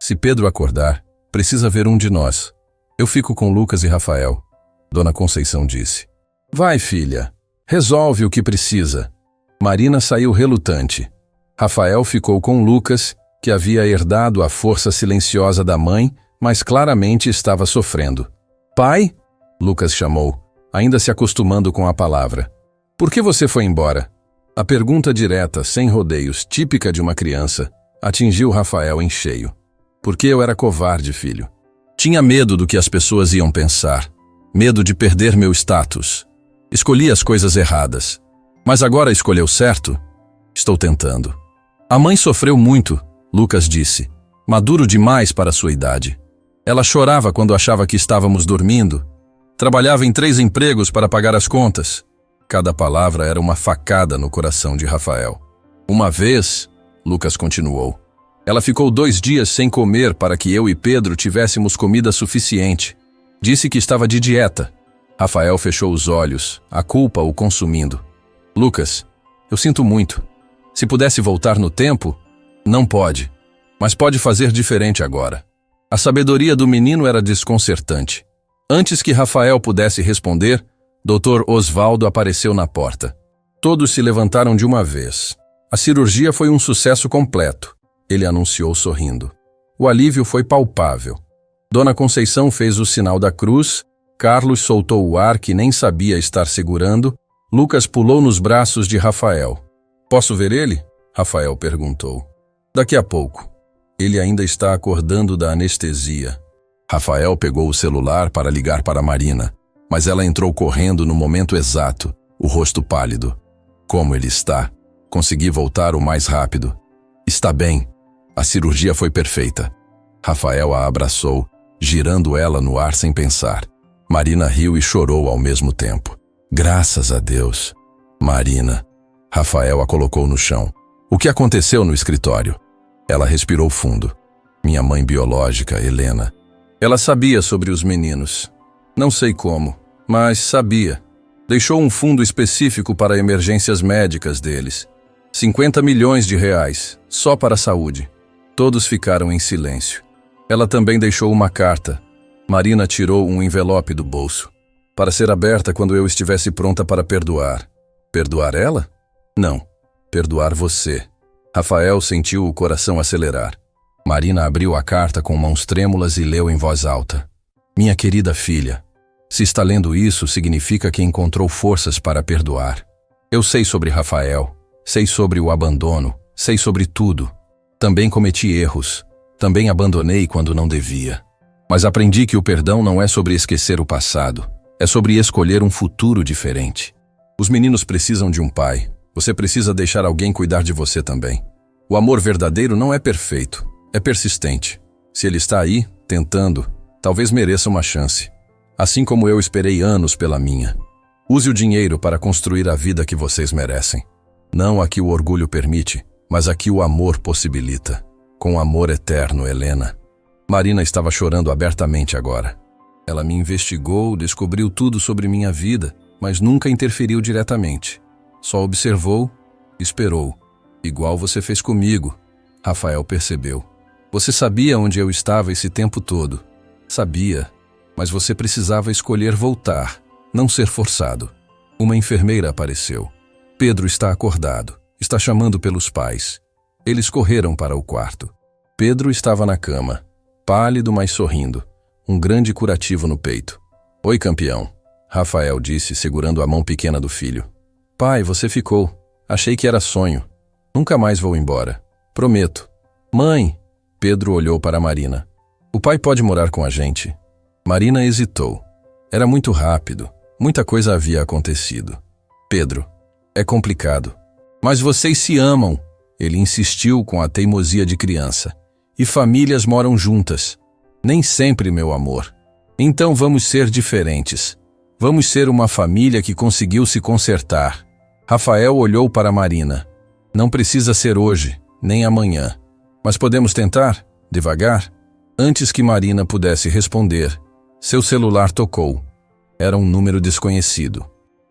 Se Pedro acordar, precisa ver um de nós. Eu fico com Lucas e Rafael. Dona Conceição disse. Vai, filha. Resolve o que precisa. Marina saiu relutante. Rafael ficou com Lucas, que havia herdado a força silenciosa da mãe, mas claramente estava sofrendo. Pai? Lucas chamou, ainda se acostumando com a palavra. Por que você foi embora? A pergunta direta, sem rodeios, típica de uma criança, atingiu Rafael em cheio. Porque eu era covarde, filho. Tinha medo do que as pessoas iam pensar. Medo de perder meu status. Escolhi as coisas erradas. Mas agora escolheu certo? Estou tentando. A mãe sofreu muito, Lucas disse. Maduro demais para sua idade. Ela chorava quando achava que estávamos dormindo. Trabalhava em 3 empregos para pagar as contas. Cada palavra era uma facada no coração de Rafael. Uma vez, Lucas continuou, ela ficou 2 dias sem comer para que eu e Pedro tivéssemos comida suficiente. Disse que estava de dieta. Rafael fechou os olhos, a culpa o consumindo. Lucas, eu sinto muito. Se pudesse voltar no tempo, não pode. Mas pode fazer diferente agora. A sabedoria do menino era desconcertante. Antes que Rafael pudesse responder, Dr. Osvaldo apareceu na porta. Todos se levantaram de uma vez. A cirurgia foi um sucesso completo, ele anunciou sorrindo. O alívio foi palpável. Dona Conceição fez o sinal da cruz, Carlos soltou o ar que nem sabia estar segurando, Lucas pulou nos braços de Rafael. Posso ver ele? Rafael perguntou. Daqui a pouco. Ele ainda está acordando da anestesia. Rafael pegou o celular para ligar para Marina, mas ela entrou correndo no momento exato, o rosto pálido. Como ele está? Consegui voltar o mais rápido. Está bem. A cirurgia foi perfeita. Rafael a abraçou, girando ela no ar sem pensar. Marina riu e chorou ao mesmo tempo. Graças a Deus. Marina. Rafael a colocou no chão. O que aconteceu no escritório? Ela respirou fundo. Minha mãe biológica, Helena. Ela sabia sobre os meninos. Não sei como, mas sabia. Deixou um fundo específico para emergências médicas deles. 50 milhões de reais, só para a saúde. Todos ficaram em silêncio. Ela também deixou uma carta. Marina tirou um envelope do bolso. Para ser aberta quando eu estivesse pronta para perdoar. Perdoar ela? Não. Perdoar você. Rafael sentiu o coração acelerar. Marina abriu a carta com mãos trêmulas e leu em voz alta. Minha querida filha, Se está lendo isso, significa que encontrou forças para perdoar. Eu sei sobre Rafael, sei sobre o abandono, sei sobre tudo. Também cometi erros, também abandonei quando não devia. Mas aprendi que o perdão não é sobre esquecer o passado, é sobre escolher um futuro diferente. Os meninos precisam de um pai, você precisa deixar alguém cuidar de você também. O amor verdadeiro não é perfeito, é persistente. Se ele está aí, tentando, talvez mereça uma chance. Assim como eu esperei anos pela minha. Use o dinheiro para construir a vida que vocês merecem. Não a que o orgulho permite, mas a que o amor possibilita. Com amor eterno, Helena. Marina estava chorando abertamente agora. Ela me investigou, descobriu tudo sobre minha vida, mas nunca interferiu diretamente. Só observou, esperou. Igual você fez comigo. Rafael percebeu. Você sabia onde eu estava esse tempo todo. Sabia, mas você precisava escolher voltar, não ser forçado. Uma enfermeira apareceu. Pedro está acordado, está chamando pelos pais. Eles correram para o quarto. Pedro estava na cama, pálido, mas sorrindo, um grande curativo no peito. Oi, campeão, Rafael disse, segurando a mão pequena do filho. Pai, você ficou. Achei que era sonho. Nunca mais vou embora. Prometo. Mãe, Pedro olhou para Marina. O pai pode morar com a gente. Marina hesitou. Era muito rápido. Muita coisa havia acontecido. Pedro, é complicado. Mas vocês se amam, ele insistiu com a teimosia de criança. E famílias moram juntas. Nem sempre, meu amor. Então vamos ser diferentes. Vamos ser uma família que conseguiu se consertar. Rafael olhou para Marina. Não precisa ser hoje, nem amanhã. Mas podemos tentar, devagar? Antes que Marina pudesse responder, seu celular tocou. Era um número desconhecido.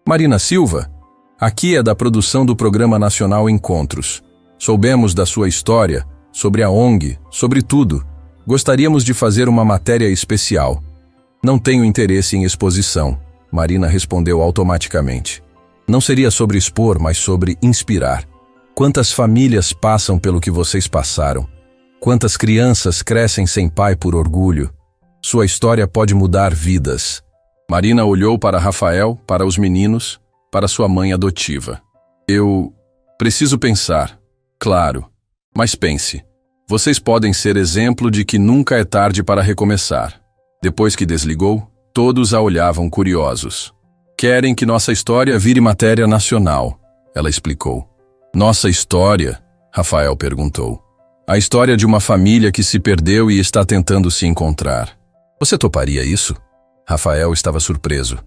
Marina Silva? Aqui é da produção do Programa Nacional Encontros. Soubemos da sua história, sobre a ONG, sobre tudo. Gostaríamos de fazer uma matéria especial. Não tenho interesse em exposição, Marina respondeu automaticamente. Não seria sobre expor, mas sobre inspirar. Quantas famílias passam pelo que vocês passaram? Quantas crianças crescem sem pai por orgulho? Sua história pode mudar vidas. Marina olhou para Rafael, para os meninos, para sua mãe adotiva. Eu preciso pensar. Claro, mas pense. Vocês podem ser exemplo de que nunca é tarde para recomeçar. Depois que desligou, todos a olhavam curiosos. Querem que nossa história vire matéria nacional, ela explicou. Nossa história? Rafael perguntou. A história de uma família que se perdeu e está tentando se encontrar. Você toparia isso? Rafael estava surpreso.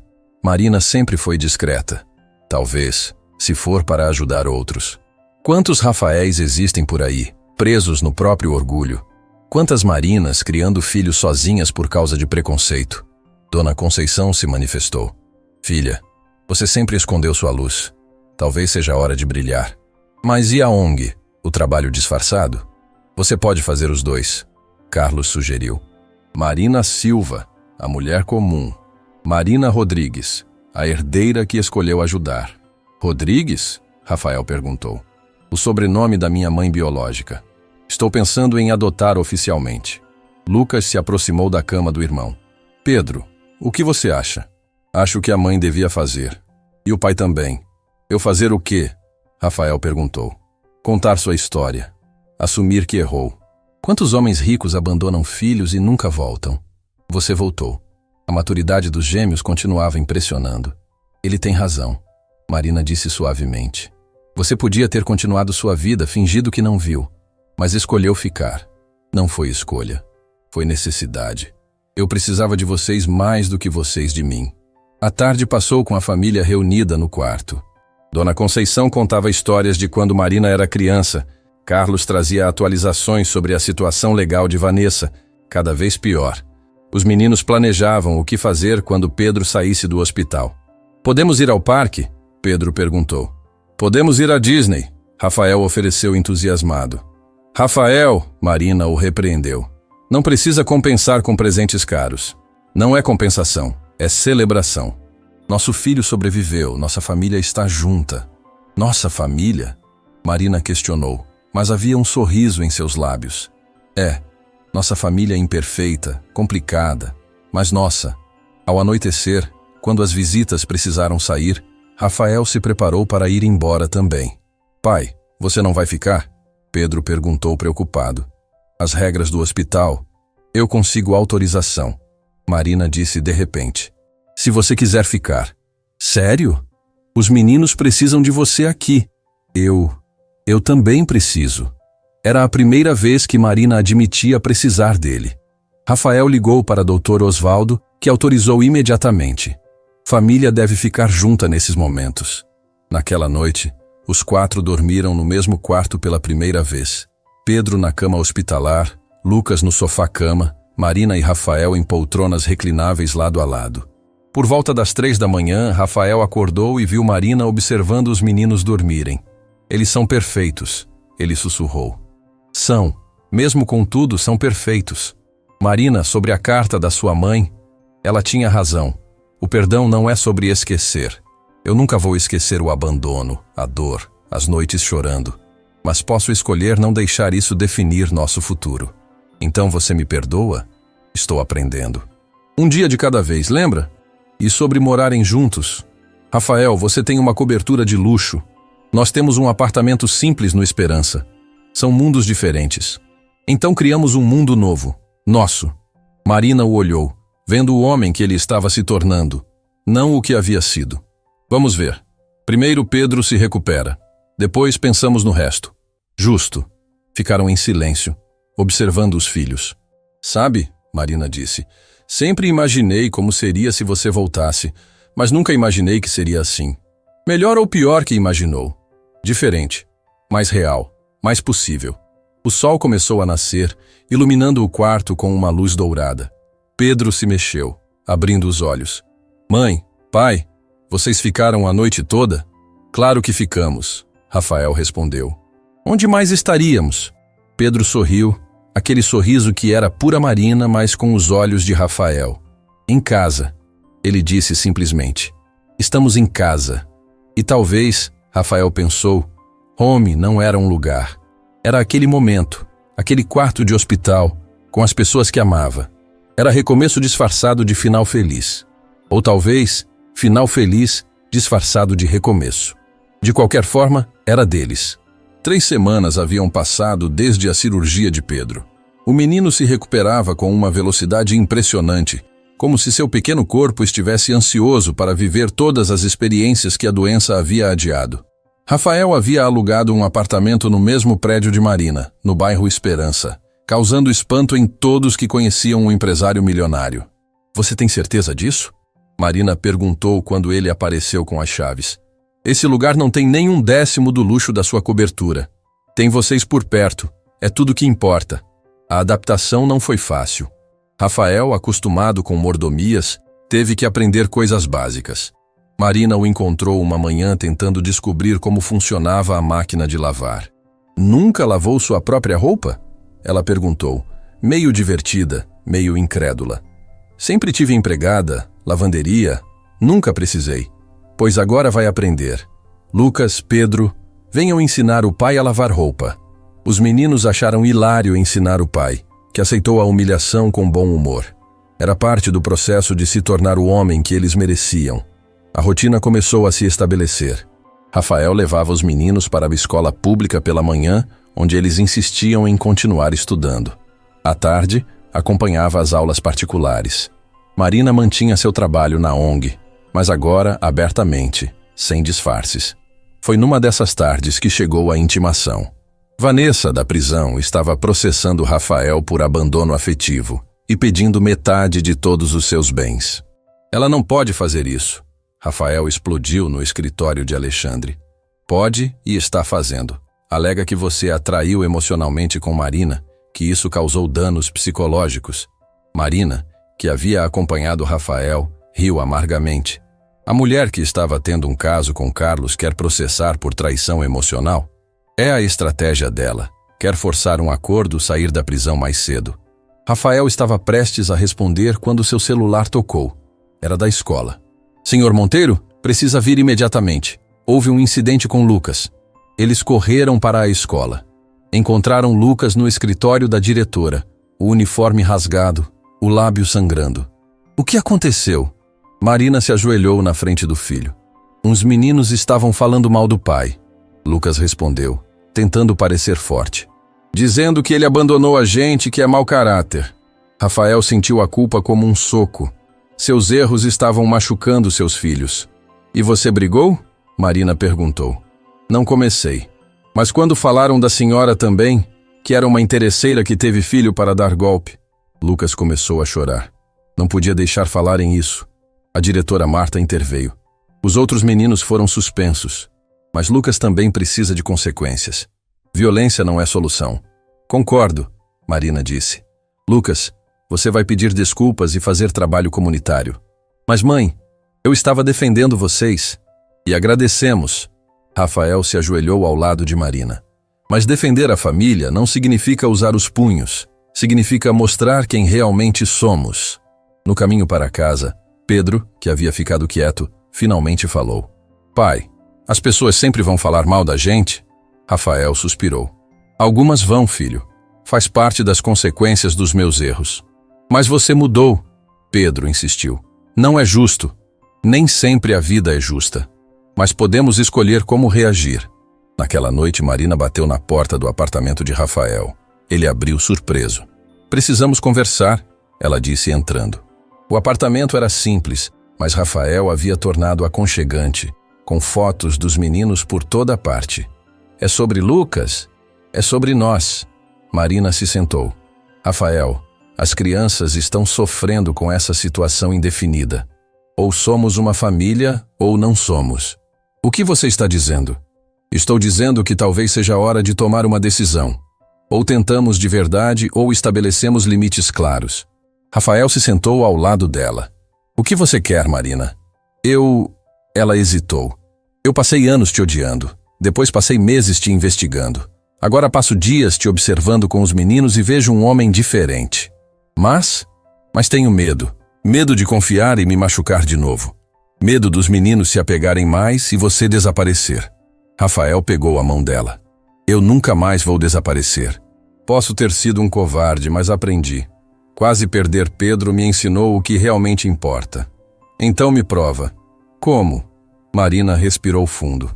Marina sempre foi discreta. Talvez, se for para ajudar outros. Quantos Rafaéis existem por aí, presos no próprio orgulho? Quantas Marinas criando filhos sozinhas por causa de preconceito? Dona Conceição se manifestou. Filha, você sempre escondeu sua luz. Talvez seja a hora de brilhar. Mas e a ONG, o trabalho disfarçado? Você pode fazer os dois, Carlos sugeriu. Marina Silva, a mulher comum. Marina Rodrigues, a herdeira que escolheu ajudar. Rodrigues? Rafael perguntou. O sobrenome da minha mãe biológica. Estou pensando em adotar oficialmente. Lucas se aproximou da cama do irmão. Pedro, o que você acha? Acho que a mãe devia fazer. E o pai também. Eu fazer o quê? Rafael perguntou. Contar sua história. Assumir que errou. Quantos homens ricos abandonam filhos e nunca voltam? Você voltou. A maturidade dos gêmeos continuava impressionando. Ele tem razão, Marina disse suavemente. Você podia ter continuado sua vida fingindo que não viu, mas escolheu ficar. Não foi escolha, foi necessidade. Eu precisava de vocês mais do que vocês de mim. A tarde passou com a família reunida no quarto. Dona Conceição contava histórias de quando Marina era criança. Carlos trazia atualizações sobre a situação legal de Vanessa, cada vez pior. Os meninos planejavam o que fazer quando Pedro saísse do hospital. Podemos ir ao parque? Pedro perguntou. Podemos ir à Disney, Rafael ofereceu entusiasmado. Rafael, Marina o repreendeu. Não precisa compensar com presentes caros. Não é compensação, é celebração. Nosso filho sobreviveu, nossa família está junta. Nossa família? Marina questionou, mas havia um sorriso em seus lábios. Nossa família é imperfeita, complicada, mas nossa. Ao anoitecer, quando as visitas precisaram sair, Rafael se preparou para ir embora também. Pai, você não vai ficar? Pedro perguntou preocupado. As regras do hospital. Eu consigo autorização. Marina disse de repente. Se você quiser ficar. Sério? Os meninos precisam de você aqui. Eu também preciso. Era a primeira vez que Marina admitia precisar dele. Rafael ligou para Dr. Osvaldo, que autorizou imediatamente. Família deve ficar junta nesses momentos. Naquela noite, os 4 dormiram no mesmo quarto pela primeira vez. Pedro na cama hospitalar, Lucas no sofá-cama, Marina e Rafael em poltronas reclináveis lado a lado. Por volta das 3 da manhã, Rafael acordou e viu Marina observando os meninos dormirem. Eles são perfeitos, ele sussurrou. São, mesmo com tudo, são perfeitos. Marina, sobre a carta da sua mãe, ela tinha razão. O perdão não é sobre esquecer. Eu nunca vou esquecer o abandono, a dor, as noites chorando. Mas posso escolher não deixar isso definir nosso futuro. Então você me perdoa? Estou aprendendo. Um dia de cada vez, lembra? E sobre morarem juntos. Rafael, você tem uma cobertura de luxo. Nós temos um apartamento simples no Esperança. São mundos diferentes. Então criamos um mundo novo, nosso. Marina o olhou, vendo o homem que ele estava se tornando, não o que havia sido. Vamos ver. Primeiro Pedro se recupera. Depois pensamos no resto. Justo. Ficaram em silêncio, observando os filhos. Sabe, Marina disse, sempre imaginei como seria se você voltasse, mas nunca imaginei que seria assim. Melhor ou pior que imaginou. Diferente, mais real, mais possível. O sol começou a nascer, iluminando o quarto com uma luz dourada. Pedro se mexeu, abrindo os olhos. Mãe, pai, vocês ficaram a noite toda? Claro que ficamos, Rafael respondeu. Onde mais estaríamos? Pedro sorriu, aquele sorriso que era pura Marina, mas com os olhos de Rafael. Em casa, ele disse simplesmente. Estamos em casa. E talvez, Rafael pensou, home não era um lugar. Era aquele momento, aquele quarto de hospital, com as pessoas que amava. Era recomeço disfarçado de final feliz. Ou talvez, final feliz disfarçado de recomeço. De qualquer forma, era deles. 3 semanas haviam passado desde a cirurgia de Pedro. O menino se recuperava com uma velocidade impressionante, como se seu pequeno corpo estivesse ansioso para viver todas as experiências que a doença havia adiado. Rafael havia alugado um apartamento no mesmo prédio de Marina, no bairro Esperança, causando espanto em todos que conheciam um empresário milionário. Você tem certeza disso? Marina perguntou quando ele apareceu com as chaves. Esse lugar não tem nem 1/10 do luxo da sua cobertura. Tem vocês por perto, é tudo que importa. A adaptação não foi fácil. Rafael, acostumado com mordomias, teve que aprender coisas básicas. Marina o encontrou uma manhã tentando descobrir como funcionava a máquina de lavar. Nunca lavou sua própria roupa? Ela perguntou, meio divertida, meio incrédula. Sempre tive empregada, lavanderia, nunca precisei. Pois agora vai aprender. Lucas, Pedro, venham ensinar o pai a lavar roupa. Os meninos acharam hilário ensinar o pai, que aceitou a humilhação com bom humor. Era parte do processo de se tornar o homem que eles mereciam. A rotina começou a se estabelecer. Rafael levava os meninos para a escola pública pela manhã, onde eles insistiam em continuar estudando. À tarde, acompanhava as aulas particulares. Marina mantinha seu trabalho na ONG, mas agora abertamente, sem disfarces. Foi numa dessas tardes que chegou a intimação. Vanessa, da prisão, estava processando Rafael por abandono afetivo e pedindo metade de todos os seus bens. Ela não pode fazer isso. Rafael explodiu no escritório de Alexandre. Pode e está fazendo. Alega que você atraiu emocionalmente com Marina, que isso causou danos psicológicos. Marina, que havia acompanhado Rafael, riu amargamente. A mulher que estava tendo um caso com Carlos quer processar por traição emocional? É a estratégia dela. Quer forçar um acordo, sair da prisão mais cedo. Rafael estava prestes a responder quando seu celular tocou. Era da escola. Senhor Monteiro, precisa vir imediatamente. Houve um incidente com Lucas. Eles correram para a escola. Encontraram Lucas no escritório da diretora, o uniforme rasgado, o lábio sangrando. O que aconteceu? Marina se ajoelhou na frente do filho. Uns meninos estavam falando mal do pai. Lucas respondeu, tentando parecer forte. Dizendo que ele abandonou a gente, que é mau caráter. Rafael sentiu a culpa como um soco. Seus erros estavam machucando seus filhos. E você brigou? Marina perguntou. Não comecei. Mas quando falaram da senhora também, que era uma interesseira que teve filho para dar golpe, Lucas começou a chorar. Não podia deixar falarem isso. A diretora Marta interveio. Os outros meninos foram suspensos. Mas Lucas também precisa de consequências. Violência não é solução. Concordo, Marina disse. Lucas, você vai pedir desculpas e fazer trabalho comunitário. Mas mãe, eu estava defendendo vocês. E agradecemos. Rafael se ajoelhou ao lado de Marina. Mas defender a família não significa usar os punhos. Significa mostrar quem realmente somos. No caminho para casa, Pedro, que havia ficado quieto, finalmente falou. Pai, as pessoas sempre vão falar mal da gente? Rafael suspirou. Algumas vão, filho. Faz parte das consequências dos meus erros. Mas você mudou, Pedro insistiu. Não é justo. Nem sempre a vida é justa. Mas podemos escolher como reagir. Naquela noite, Marina bateu na porta do apartamento de Rafael. Ele abriu surpreso. Precisamos conversar, ela disse entrando. O apartamento era simples, mas Rafael havia tornado aconchegante, com fotos dos meninos por toda parte. É sobre Lucas? É sobre nós. Marina se sentou. Rafael, as crianças estão sofrendo com essa situação indefinida. Ou somos uma família, ou não somos. O que você está dizendo? Estou dizendo que talvez seja a hora de tomar uma decisão. Ou tentamos de verdade, ou estabelecemos limites claros. Rafael se sentou ao lado dela. O que você quer, Marina? Ela hesitou. Eu passei anos te odiando. Depois passei meses te investigando. Agora passo dias te observando com os meninos e vejo um homem diferente. Mas tenho medo. Medo de confiar e me machucar de novo. Medo dos meninos se apegarem mais e você desaparecer. Rafael pegou a mão dela. Eu nunca mais vou desaparecer. Posso ter sido um covarde, mas aprendi. Quase perder Pedro me ensinou o que realmente importa. Então me prova. Como? Marina respirou fundo.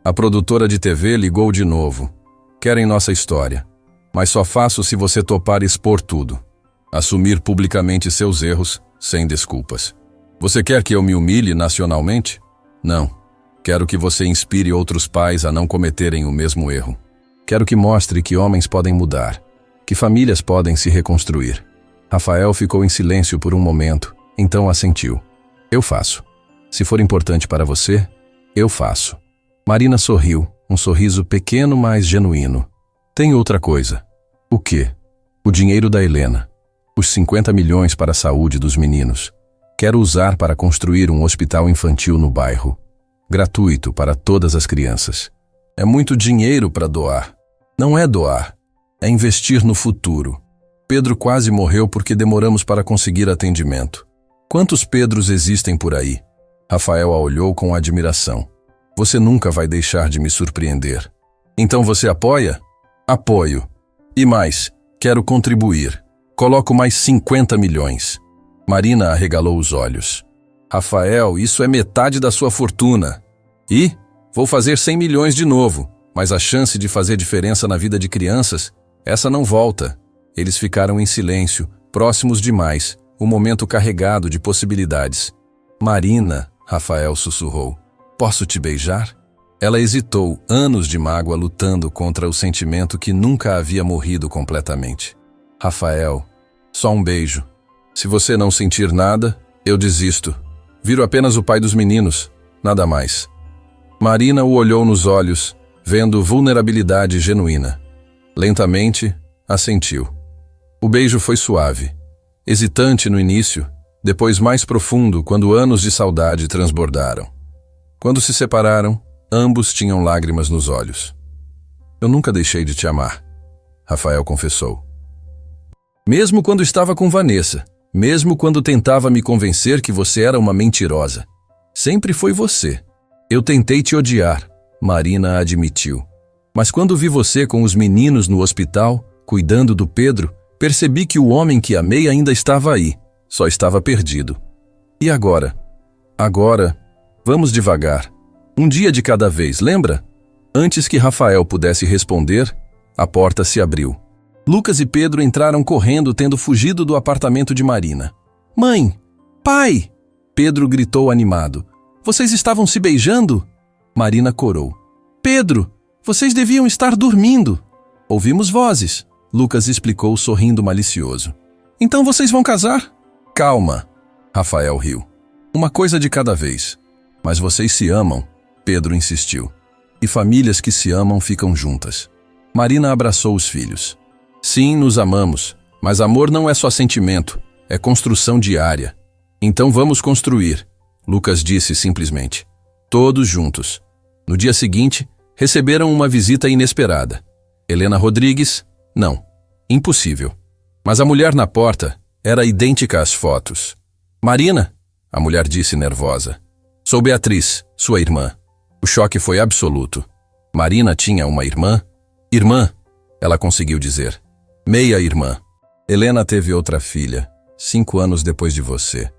A produtora de TV ligou de novo. Querem nossa história. Mas só faço se você topar expor tudo. Assumir publicamente seus erros, sem desculpas. Você quer que eu me humilhe nacionalmente? Não. Quero que você inspire outros pais a não cometerem o mesmo erro. Quero que mostre que homens podem mudar, que famílias podem se reconstruir. Rafael ficou em silêncio por um momento, então assentiu. Eu faço. Se for importante para você, eu faço. Marina sorriu, um sorriso pequeno, mas genuíno. Tem outra coisa. O quê? O dinheiro da Helena. Os 50 milhões para a saúde dos meninos. Quero usar para construir um hospital infantil no bairro. Gratuito para todas as crianças. É muito dinheiro para doar. Não é doar. É investir no futuro. Pedro quase morreu porque demoramos para conseguir atendimento. Quantos Pedros existem por aí? Rafael a olhou com admiração. Você nunca vai deixar de me surpreender. Então você apoia? Apoio. E mais, quero contribuir. Coloco mais 50 milhões. Marina arregalou os olhos. Rafael, isso é metade da sua fortuna. E vou fazer 100 milhões de novo, mas a chance de fazer diferença na vida de crianças, essa não volta. Eles ficaram em silêncio, próximos demais, um momento carregado de possibilidades. Marina, Rafael sussurrou, posso te beijar? Ela hesitou, anos de mágoa lutando contra o sentimento que nunca havia morrido completamente. Rafael, só um beijo. Se você não sentir nada, eu desisto. Viro apenas o pai dos meninos, nada mais. Marina o olhou nos olhos, vendo vulnerabilidade genuína. Lentamente, assentiu. O beijo foi suave, hesitante no início, depois mais profundo quando anos de saudade transbordaram. Quando se separaram, ambos tinham lágrimas nos olhos. Eu nunca deixei de te amar, Rafael confessou. Mesmo quando estava com Vanessa, mesmo quando tentava me convencer que você era uma mentirosa. Sempre foi você. Eu tentei te odiar, Marina admitiu. Mas quando vi você com os meninos no hospital, cuidando do Pedro, percebi que o homem que amei ainda estava aí, só estava perdido. E agora? Agora, vamos devagar. Um dia de cada vez, lembra? Antes que Rafael pudesse responder, a porta se abriu. Lucas e Pedro entraram correndo, tendo fugido do apartamento de Marina. Mãe! Pai! Pedro gritou animado. Vocês estavam se beijando? Marina corou. Pedro! Vocês deviam estar dormindo. Ouvimos vozes. Lucas explicou sorrindo malicioso. Então vocês vão casar? Calma. Rafael riu. Uma coisa de cada vez. Mas vocês se amam, Pedro insistiu. E famílias que se amam ficam juntas. Marina abraçou os filhos. Sim, nos amamos, mas amor não é só sentimento, é construção diária. Então vamos construir, Lucas disse simplesmente. Todos juntos. No dia seguinte, receberam uma visita inesperada. Helena Rodrigues? Não. Impossível. Mas a mulher na porta era idêntica às fotos. Marina? A mulher disse nervosa. Sou Beatriz, sua irmã. O choque foi absoluto. Marina tinha uma irmã? Irmã, ela conseguiu dizer. Meia-irmã. Helena teve outra filha, 5 anos depois de você.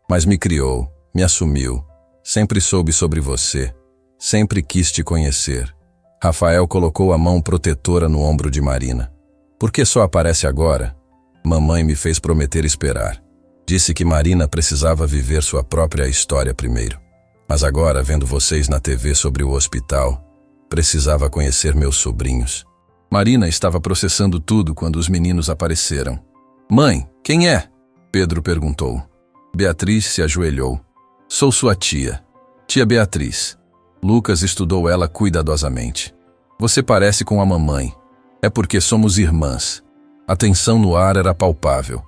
Mas me criou, me assumiu. Sempre soube sobre você. Sempre quis te conhecer. Rafael colocou a mão protetora no ombro de Marina. Por que só aparece agora? Mamãe me fez prometer esperar. Disse que Marina precisava viver sua própria história primeiro. Mas agora, vendo vocês na TV sobre o hospital, precisava conhecer meus sobrinhos. Marina estava processando tudo quando os meninos apareceram. Mãe, quem é? Pedro perguntou. Beatriz se ajoelhou. Sou sua tia. Tia Beatriz. Lucas estudou ela cuidadosamente. Você parece com a mamãe. É porque somos irmãs. A tensão no ar era palpável.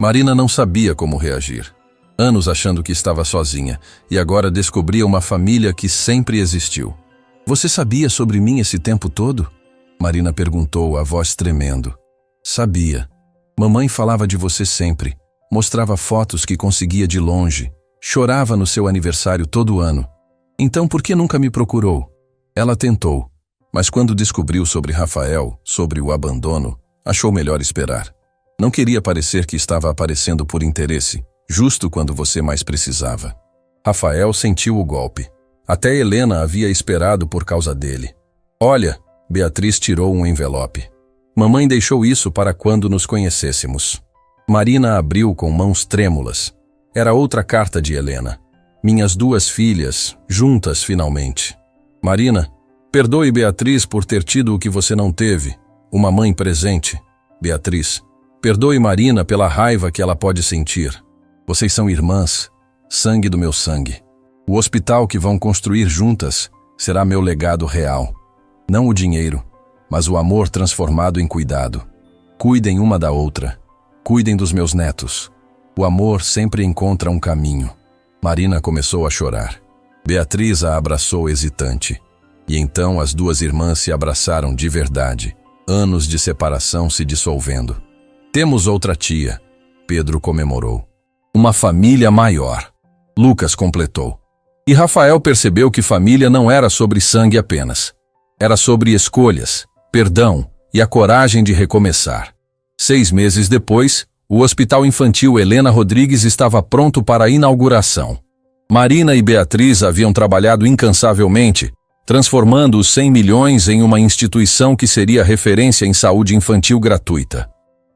Marina não sabia como reagir. Anos achando que estava sozinha, e agora descobria uma família que sempre existiu. Você sabia sobre mim esse tempo todo? Marina perguntou, a voz tremendo. Sabia. Mamãe falava de você sempre. Mostrava fotos que conseguia de longe. Chorava no seu aniversário todo ano. Então por que nunca me procurou? Ela tentou, mas quando descobriu sobre Rafael, sobre o abandono, achou melhor esperar. Não queria parecer que estava aparecendo por interesse, justo quando você mais precisava. Rafael sentiu o golpe. Até Helena havia esperado por causa dele. Olha, Beatriz tirou um envelope. Mamãe deixou isso para quando nos conhecêssemos. Marina abriu com mãos trêmulas. Era outra carta de Helena. Minhas 2 filhas, juntas finalmente. Marina, perdoe Beatriz por ter tido o que você não teve, uma mãe presente. Beatriz, perdoe Marina pela raiva que ela pode sentir. Vocês são irmãs, sangue do meu sangue. O hospital que vão construir juntas será meu legado real. Não o dinheiro, mas o amor transformado em cuidado. Cuidem uma da outra. Cuidem dos meus netos. O amor sempre encontra um caminho. Marina começou a chorar. Beatriz a abraçou hesitante. E então as 2 irmãs se abraçaram de verdade. Anos de separação se dissolvendo. Temos outra tia, Pedro comemorou. Uma família maior, Lucas completou. E Rafael percebeu que família não era sobre sangue apenas. Era sobre escolhas, perdão e a coragem de recomeçar. 6 meses depois, o Hospital Infantil Helena Rodrigues estava pronto para a inauguração. Marina e Beatriz haviam trabalhado incansavelmente, transformando os 100 milhões em uma instituição que seria referência em saúde infantil gratuita.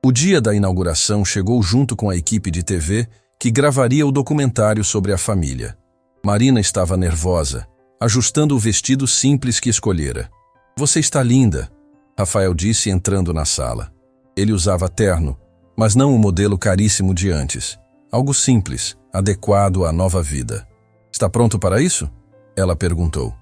O dia da inauguração chegou junto com a equipe de TV que gravaria o documentário sobre a família. Marina estava nervosa, ajustando o vestido simples que escolhera. Você está linda, Rafael disse entrando na sala. Ele usava terno, mas não o modelo caríssimo de antes. Algo simples, adequado à nova vida. Está pronto para isso? Ela perguntou.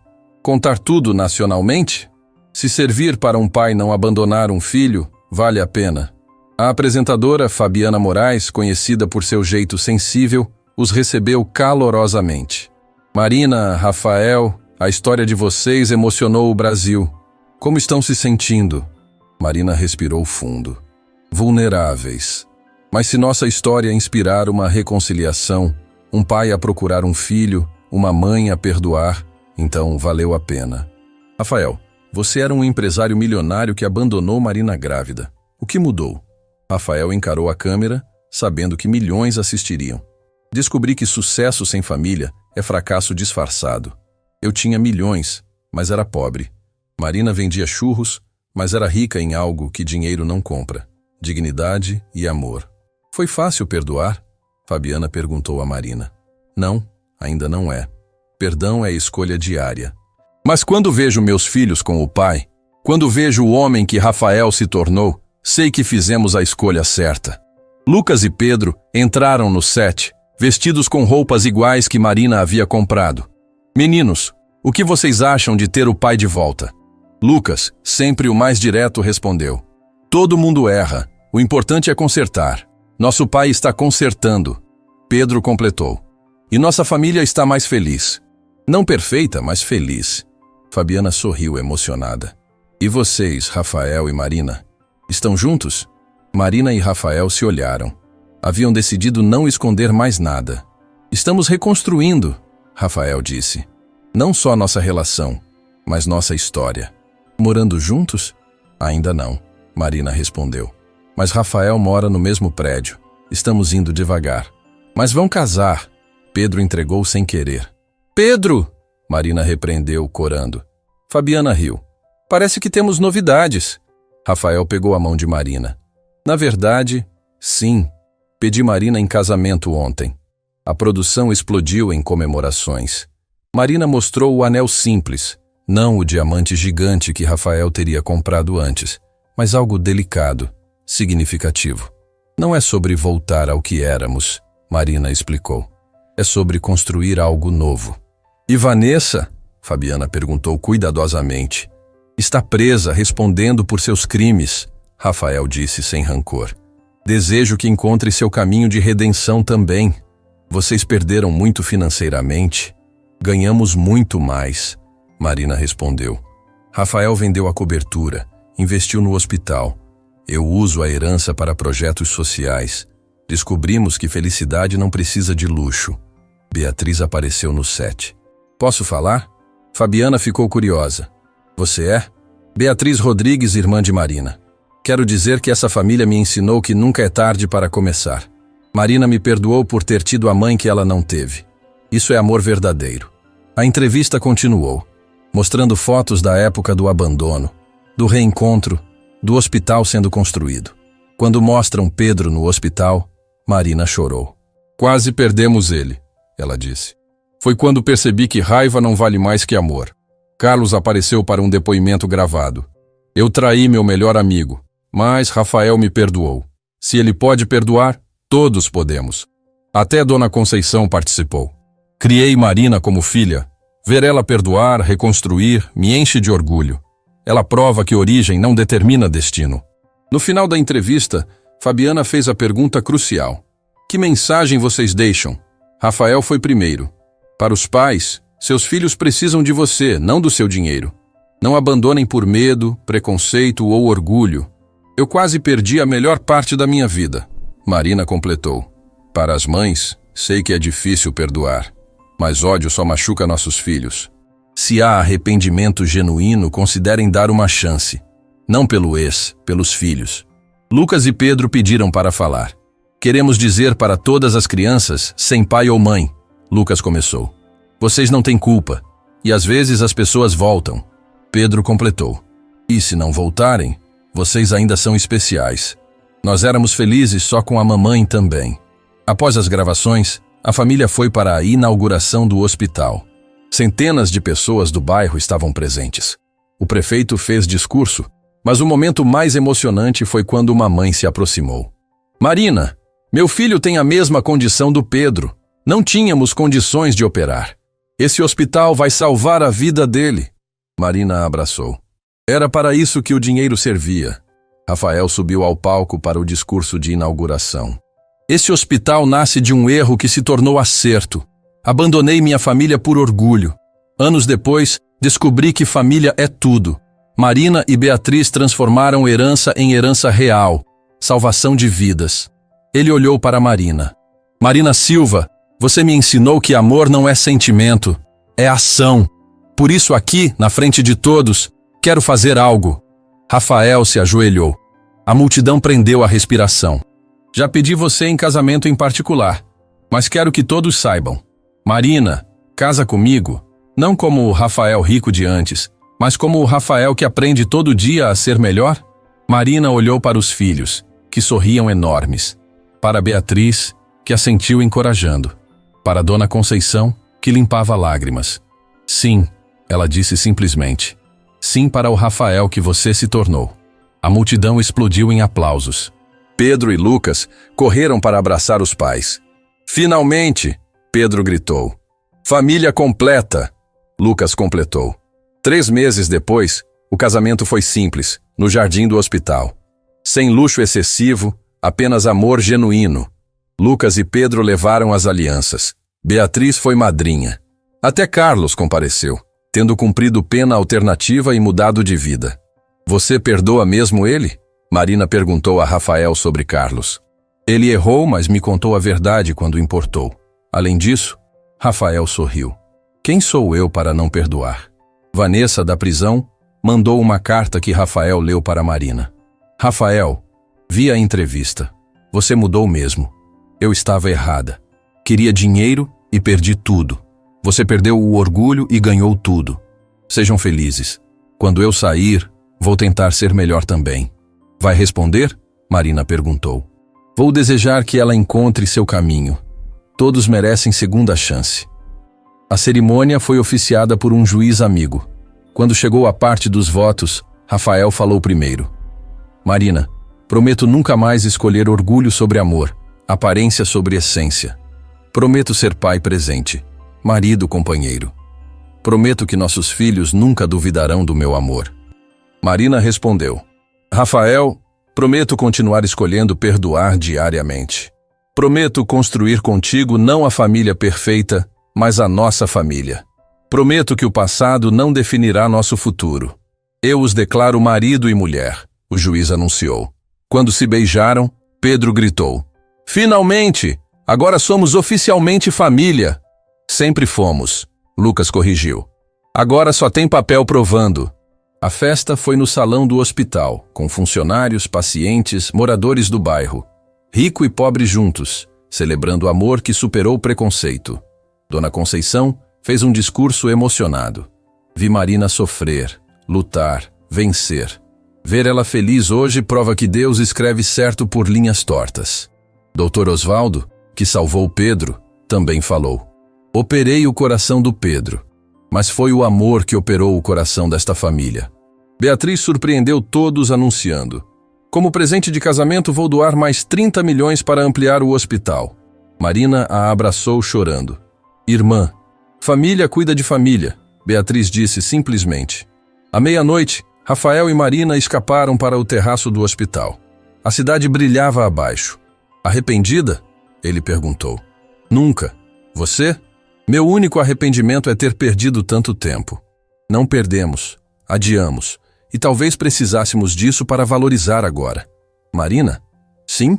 Contar tudo nacionalmente? Se servir para um pai não abandonar um filho, vale a pena. A apresentadora Fabiana Moraes, conhecida por seu jeito sensível, os recebeu calorosamente. Marina, Rafael, a história de vocês emocionou o Brasil. Como estão se sentindo? Marina respirou fundo. Vulneráveis. Mas se nossa história inspirar uma reconciliação, um pai a procurar um filho, uma mãe a perdoar, então valeu a pena. Rafael, você era um empresário milionário que abandonou Marina grávida. O que mudou? Rafael encarou a câmera, sabendo que milhões assistiriam. Descobri que sucesso sem família é fracasso disfarçado. Eu tinha milhões, mas era pobre. Marina vendia churros, mas era rica em algo que dinheiro não compra: dignidade e amor. Foi fácil perdoar? Fabiana perguntou a Marina. Não, ainda não é. Perdão é escolha diária. Mas quando vejo meus filhos com o pai, quando vejo o homem que Rafael se tornou, sei que fizemos a escolha certa. Lucas e Pedro entraram no set, vestidos com roupas iguais que Marina havia comprado. Meninos, o que vocês acham de ter o pai de volta? Lucas, sempre o mais direto, respondeu. Todo mundo erra, o importante é consertar. Nosso pai está consertando. Pedro completou. E nossa família está mais feliz. Não perfeita, mas feliz. Fabiana sorriu emocionada. E vocês, Rafael e Marina, estão juntos? Marina e Rafael se olharam. Haviam decidido não esconder mais nada. Estamos reconstruindo, Rafael disse. Não só nossa relação, mas nossa história. Morando juntos? Ainda não, Marina respondeu. Mas Rafael mora no mesmo prédio. Estamos indo devagar. Mas vão casar. Pedro entregou sem querer. Pedro! Marina repreendeu, corando. Fabiana riu. Parece que temos novidades. Rafael pegou a mão de Marina. Na verdade, sim. Pedi Marina em casamento ontem. A produção explodiu em comemorações. Marina mostrou o anel simples, não o diamante gigante que Rafael teria comprado antes, mas algo delicado, significativo. Não é sobre voltar ao que éramos, Marina explicou. É sobre construir algo novo. E Vanessa? Fabiana perguntou cuidadosamente. Está presa, respondendo por seus crimes, Rafael disse sem rancor. Desejo que encontre seu caminho de redenção também. Vocês perderam muito financeiramente. Ganhamos muito mais, Marina respondeu. Rafael vendeu a cobertura, investiu no hospital. Eu uso a herança para projetos sociais. Descobrimos que felicidade não precisa de luxo. Beatriz apareceu no set. Posso falar? Fabiana ficou curiosa. Você é? Beatriz Rodrigues, irmã de Marina. Quero dizer que essa família me ensinou que nunca é tarde para começar. Marina me perdoou por ter tido a mãe que ela não teve. Isso é amor verdadeiro. A entrevista continuou, mostrando fotos da época do abandono, do reencontro, do hospital sendo construído. Quando mostram Pedro no hospital, Marina chorou. Quase perdemos ele, ela disse. Foi quando percebi que raiva não vale mais que amor. Carlos apareceu para um depoimento gravado. Eu traí meu melhor amigo, mas Rafael me perdoou. Se ele pode perdoar, todos podemos. Até Dona Conceição participou. Criei Marina como filha. Ver ela perdoar, reconstruir, me enche de orgulho. Ela prova que origem não determina destino. No final da entrevista, Fabiana fez a pergunta crucial. Que mensagem vocês deixam? Rafael foi primeiro. Para os pais, seus filhos precisam de você, não do seu dinheiro. Não abandonem por medo, preconceito ou orgulho. Eu quase perdi a melhor parte da minha vida. Marina completou. Para as mães, sei que é difícil perdoar. Mas ódio só machuca nossos filhos. Se há arrependimento genuíno, considerem dar uma chance. Não pelo ex, pelos filhos. Lucas e Pedro pediram para falar. Queremos dizer para todas as crianças, sem pai ou mãe. Lucas começou. Vocês não têm culpa. E às vezes as pessoas voltam. Pedro completou. E se não voltarem, vocês ainda são especiais. Nós éramos felizes só com a mamãe também. Após as gravações, a família foi para a inauguração do hospital. Centenas de pessoas do bairro estavam presentes. O prefeito fez discurso, mas o momento mais emocionante foi quando uma mãe se aproximou. Marina, meu filho tem a mesma condição do Pedro. Não tínhamos condições de operar. Esse hospital vai salvar a vida dele. Marina abraçou. Era para isso que o dinheiro servia. Rafael subiu ao palco para o discurso de inauguração. Esse hospital nasce de um erro que se tornou acerto. Abandonei minha família por orgulho. Anos depois, descobri que família é tudo. Marina e Beatriz transformaram herança em herança real. Salvação de vidas. Ele olhou para Marina. Marina Silva, você me ensinou que amor não é sentimento, é ação. Por isso aqui, na frente de todos, quero fazer algo. Rafael se ajoelhou. A multidão prendeu a respiração. Já pedi você em casamento em particular. Mas quero que todos saibam. Marina, casa comigo, não como o Rafael rico de antes, mas como o Rafael que aprende todo dia a ser melhor. Marina olhou para os filhos, que sorriam enormes. Para Beatriz, que assentiu encorajando. Para Dona Conceição, que limpava lágrimas. Sim, ela disse simplesmente. Sim para o Rafael que você se tornou. A multidão explodiu em aplausos. Pedro e Lucas correram para abraçar os pais. Finalmente, Pedro gritou. Família completa, Lucas completou. 3 meses depois, o casamento foi simples, no jardim do hospital. Sem luxo excessivo, apenas amor genuíno. Lucas e Pedro levaram as alianças. Beatriz foi madrinha. Até Carlos compareceu, tendo cumprido pena alternativa e mudado de vida. Você perdoa mesmo ele? Marina perguntou a Rafael sobre Carlos. Ele errou, mas me contou a verdade quando importou. Além disso, Rafael sorriu. Quem sou eu para não perdoar? Vanessa, da prisão, mandou uma carta que Rafael leu para Marina. Rafael, vi a entrevista. Você mudou mesmo. Eu estava errada. Queria dinheiro e perdi tudo. Você perdeu o orgulho e ganhou tudo. Sejam felizes. Quando eu sair, vou tentar ser melhor também. Vai responder? Marina perguntou. Vou desejar que ela encontre seu caminho. Todos merecem segunda chance. A cerimônia foi oficiada por um juiz amigo. Quando chegou a parte dos votos, Rafael falou primeiro. Marina, prometo nunca mais escolher orgulho sobre amor, aparência sobre essência. Prometo ser pai presente, marido companheiro. Prometo que nossos filhos nunca duvidarão do meu amor. Marina respondeu. Rafael, prometo continuar escolhendo perdoar diariamente. Prometo construir contigo não a família perfeita, mas a nossa família. Prometo que o passado não definirá nosso futuro. Eu os declaro marido e mulher, o juiz anunciou. Quando se beijaram, Pedro gritou. Finalmente! Agora somos oficialmente família. Sempre fomos, Lucas corrigiu. Agora só tem papel provando. A festa foi no salão do hospital, com funcionários, pacientes, moradores do bairro. Rico e pobre juntos, celebrando o amor que superou o preconceito. Dona Conceição fez um discurso emocionado. Vi Marina sofrer, lutar, vencer. Ver ela feliz hoje prova que Deus escreve certo por linhas tortas. Dr. Osvaldo, que salvou Pedro, também falou. Operei o coração do Pedro, mas foi o amor que operou o coração desta família. Beatriz surpreendeu todos anunciando. Como presente de casamento, vou doar mais 30 milhões para ampliar o hospital. Marina a abraçou chorando. Irmã, família cuida de família, Beatriz disse simplesmente. À meia-noite, Rafael e Marina escaparam para o terraço do hospital. A cidade brilhava abaixo. Arrependida? Ele perguntou. Nunca. Você? Meu único arrependimento é ter perdido tanto tempo. Não perdemos, adiamos, e talvez precisássemos disso para valorizar agora. Marina? Sim?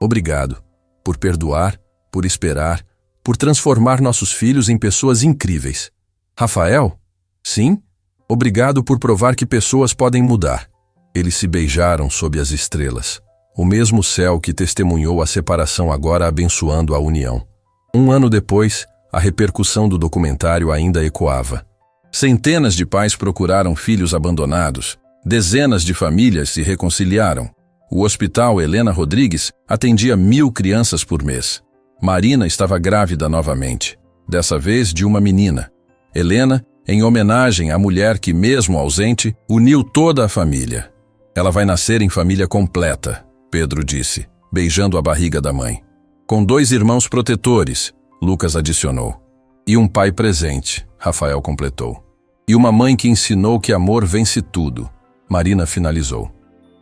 Obrigado. Por perdoar, por esperar, por transformar nossos filhos em pessoas incríveis. Rafael? Sim? Obrigado por provar que pessoas podem mudar. Eles se beijaram sob as estrelas. O mesmo céu que testemunhou a separação agora abençoando a união. 1 ano depois, a repercussão do documentário ainda ecoava. Centenas de pais procuraram filhos abandonados. Dezenas de famílias se reconciliaram. O Hospital Helena Rodrigues atendia 1000 crianças por mês. Marina estava grávida novamente, dessa vez de uma menina. Helena, em homenagem à mulher que, mesmo ausente, uniu toda a família. Ela vai nascer em família completa, Pedro disse, beijando a barriga da mãe. Com 2 irmãos protetores, Lucas adicionou. E um pai presente, Rafael completou. E uma mãe que ensinou que amor vence tudo, Marina finalizou.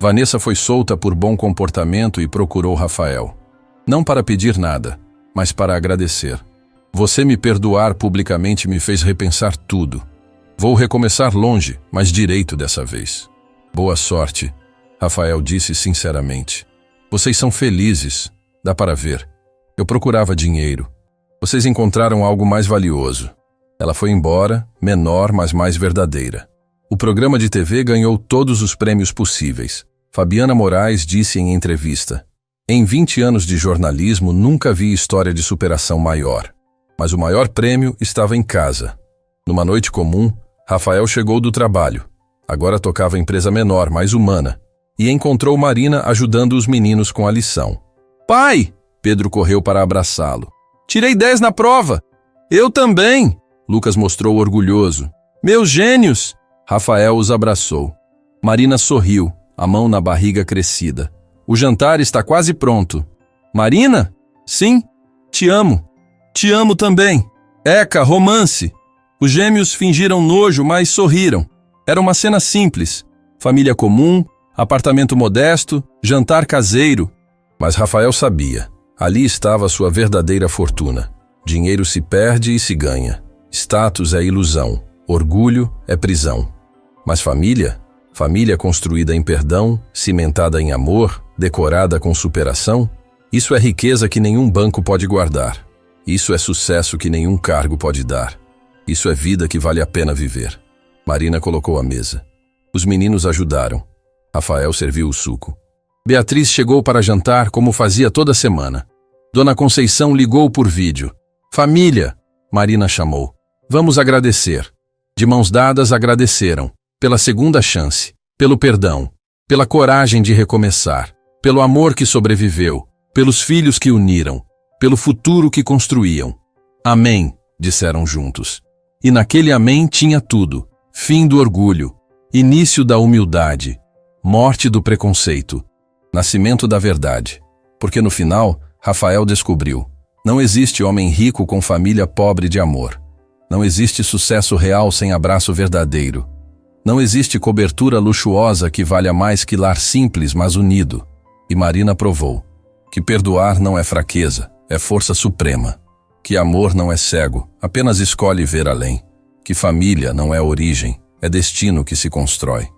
Vanessa foi solta por bom comportamento e procurou Rafael. Não para pedir nada, mas para agradecer. Você me perdoar publicamente me fez repensar tudo. Vou recomeçar longe, mas direito dessa vez. Boa sorte, Rafael disse sinceramente. Vocês são felizes, dá para ver. Eu procurava dinheiro. Vocês encontraram algo mais valioso. Ela foi embora, menor, mas mais verdadeira. O programa de TV ganhou todos os prêmios possíveis. Fabiana Moraes disse em entrevista. Em 20 anos de jornalismo, nunca vi história de superação maior. Mas o maior prêmio estava em casa. Numa noite comum, Rafael chegou do trabalho. Agora tocava empresa menor, mais humana, e encontrou Marina ajudando os meninos com a lição. Pai! Pedro correu para abraçá-lo. Tirei 10 na prova! Eu também! Lucas mostrou orgulhoso. Meus gênios! Rafael os abraçou. Marina sorriu, a mão na barriga crescida. O jantar está quase pronto. Marina? Sim, te amo. Te amo também. Eca, romance. Os gêmeos fingiram nojo, mas sorriram. Era uma cena simples. Família comum, apartamento modesto, jantar caseiro. Mas Rafael sabia. Ali estava sua verdadeira fortuna. Dinheiro se perde e se ganha. Status é ilusão. Orgulho é prisão. Mas família? Família construída em perdão, cimentada em amor, decorada com superação? Isso é riqueza que nenhum banco pode guardar. Isso é sucesso que nenhum cargo pode dar. Isso é vida que vale a pena viver. Marina colocou a mesa. Os meninos ajudaram. Rafael serviu o suco. Beatriz chegou para jantar como fazia toda semana. Dona Conceição ligou por vídeo. Família, Marina chamou. Vamos agradecer. De mãos dadas agradeceram. Pela segunda chance, pelo perdão, pela coragem de recomeçar, pelo amor que sobreviveu, pelos filhos que uniram, pelo futuro que construíam. Amém, disseram juntos. E naquele amém tinha tudo: fim do orgulho, início da humildade, morte do preconceito, nascimento da verdade. Porque no final, Rafael descobriu: não existe homem rico com família pobre de amor. Não existe sucesso real sem abraço verdadeiro. Não existe cobertura luxuosa que valha mais que lar simples, mas unido. E Marina provou que perdoar não é fraqueza, é força suprema. Que amor não é cego, apenas escolhe ver além. Que família não é origem, é destino que se constrói.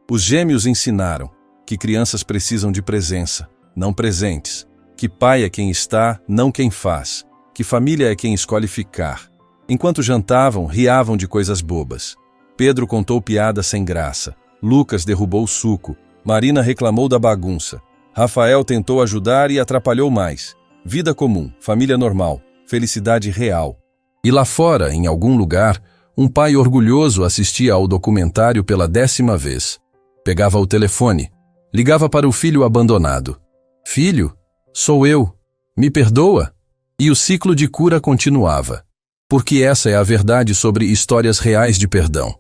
Os gêmeos ensinaram que crianças precisam de presença, não presentes. Que pai é quem está, não quem faz. Que família é quem escolhe ficar. Enquanto jantavam, riavam de coisas bobas. Pedro contou piada sem graça. Lucas derrubou o suco. Marina reclamou da bagunça. Rafael tentou ajudar e atrapalhou mais. Vida comum, família normal, felicidade real. E lá fora, em algum lugar, um pai orgulhoso assistia ao documentário pela 10ª vez. Pegava o telefone. Ligava para o filho abandonado. Filho, sou eu. Me perdoa? E o ciclo de cura continuava. Porque essa é a verdade sobre histórias reais de perdão.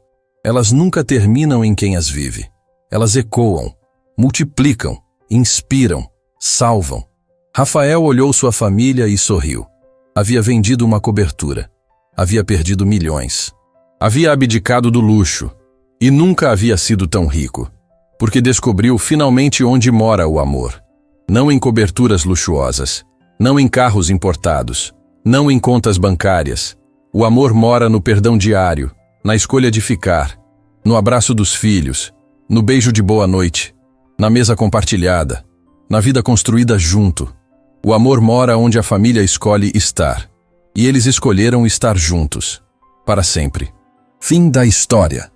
Elas nunca terminam em quem as vive. Elas ecoam, multiplicam, inspiram, salvam. Rafael olhou sua família e sorriu. Havia vendido uma cobertura. Havia perdido milhões. Havia abdicado do luxo. E nunca havia sido tão rico. Porque descobriu finalmente onde mora o amor. Não em coberturas luxuosas. Não em carros importados. Não em contas bancárias. O amor mora no perdão diário, na escolha de ficar, no abraço dos filhos, no beijo de boa noite, na mesa compartilhada, na vida construída junto. O amor mora onde a família escolhe estar. E eles escolheram estar juntos, para sempre. Fim da história.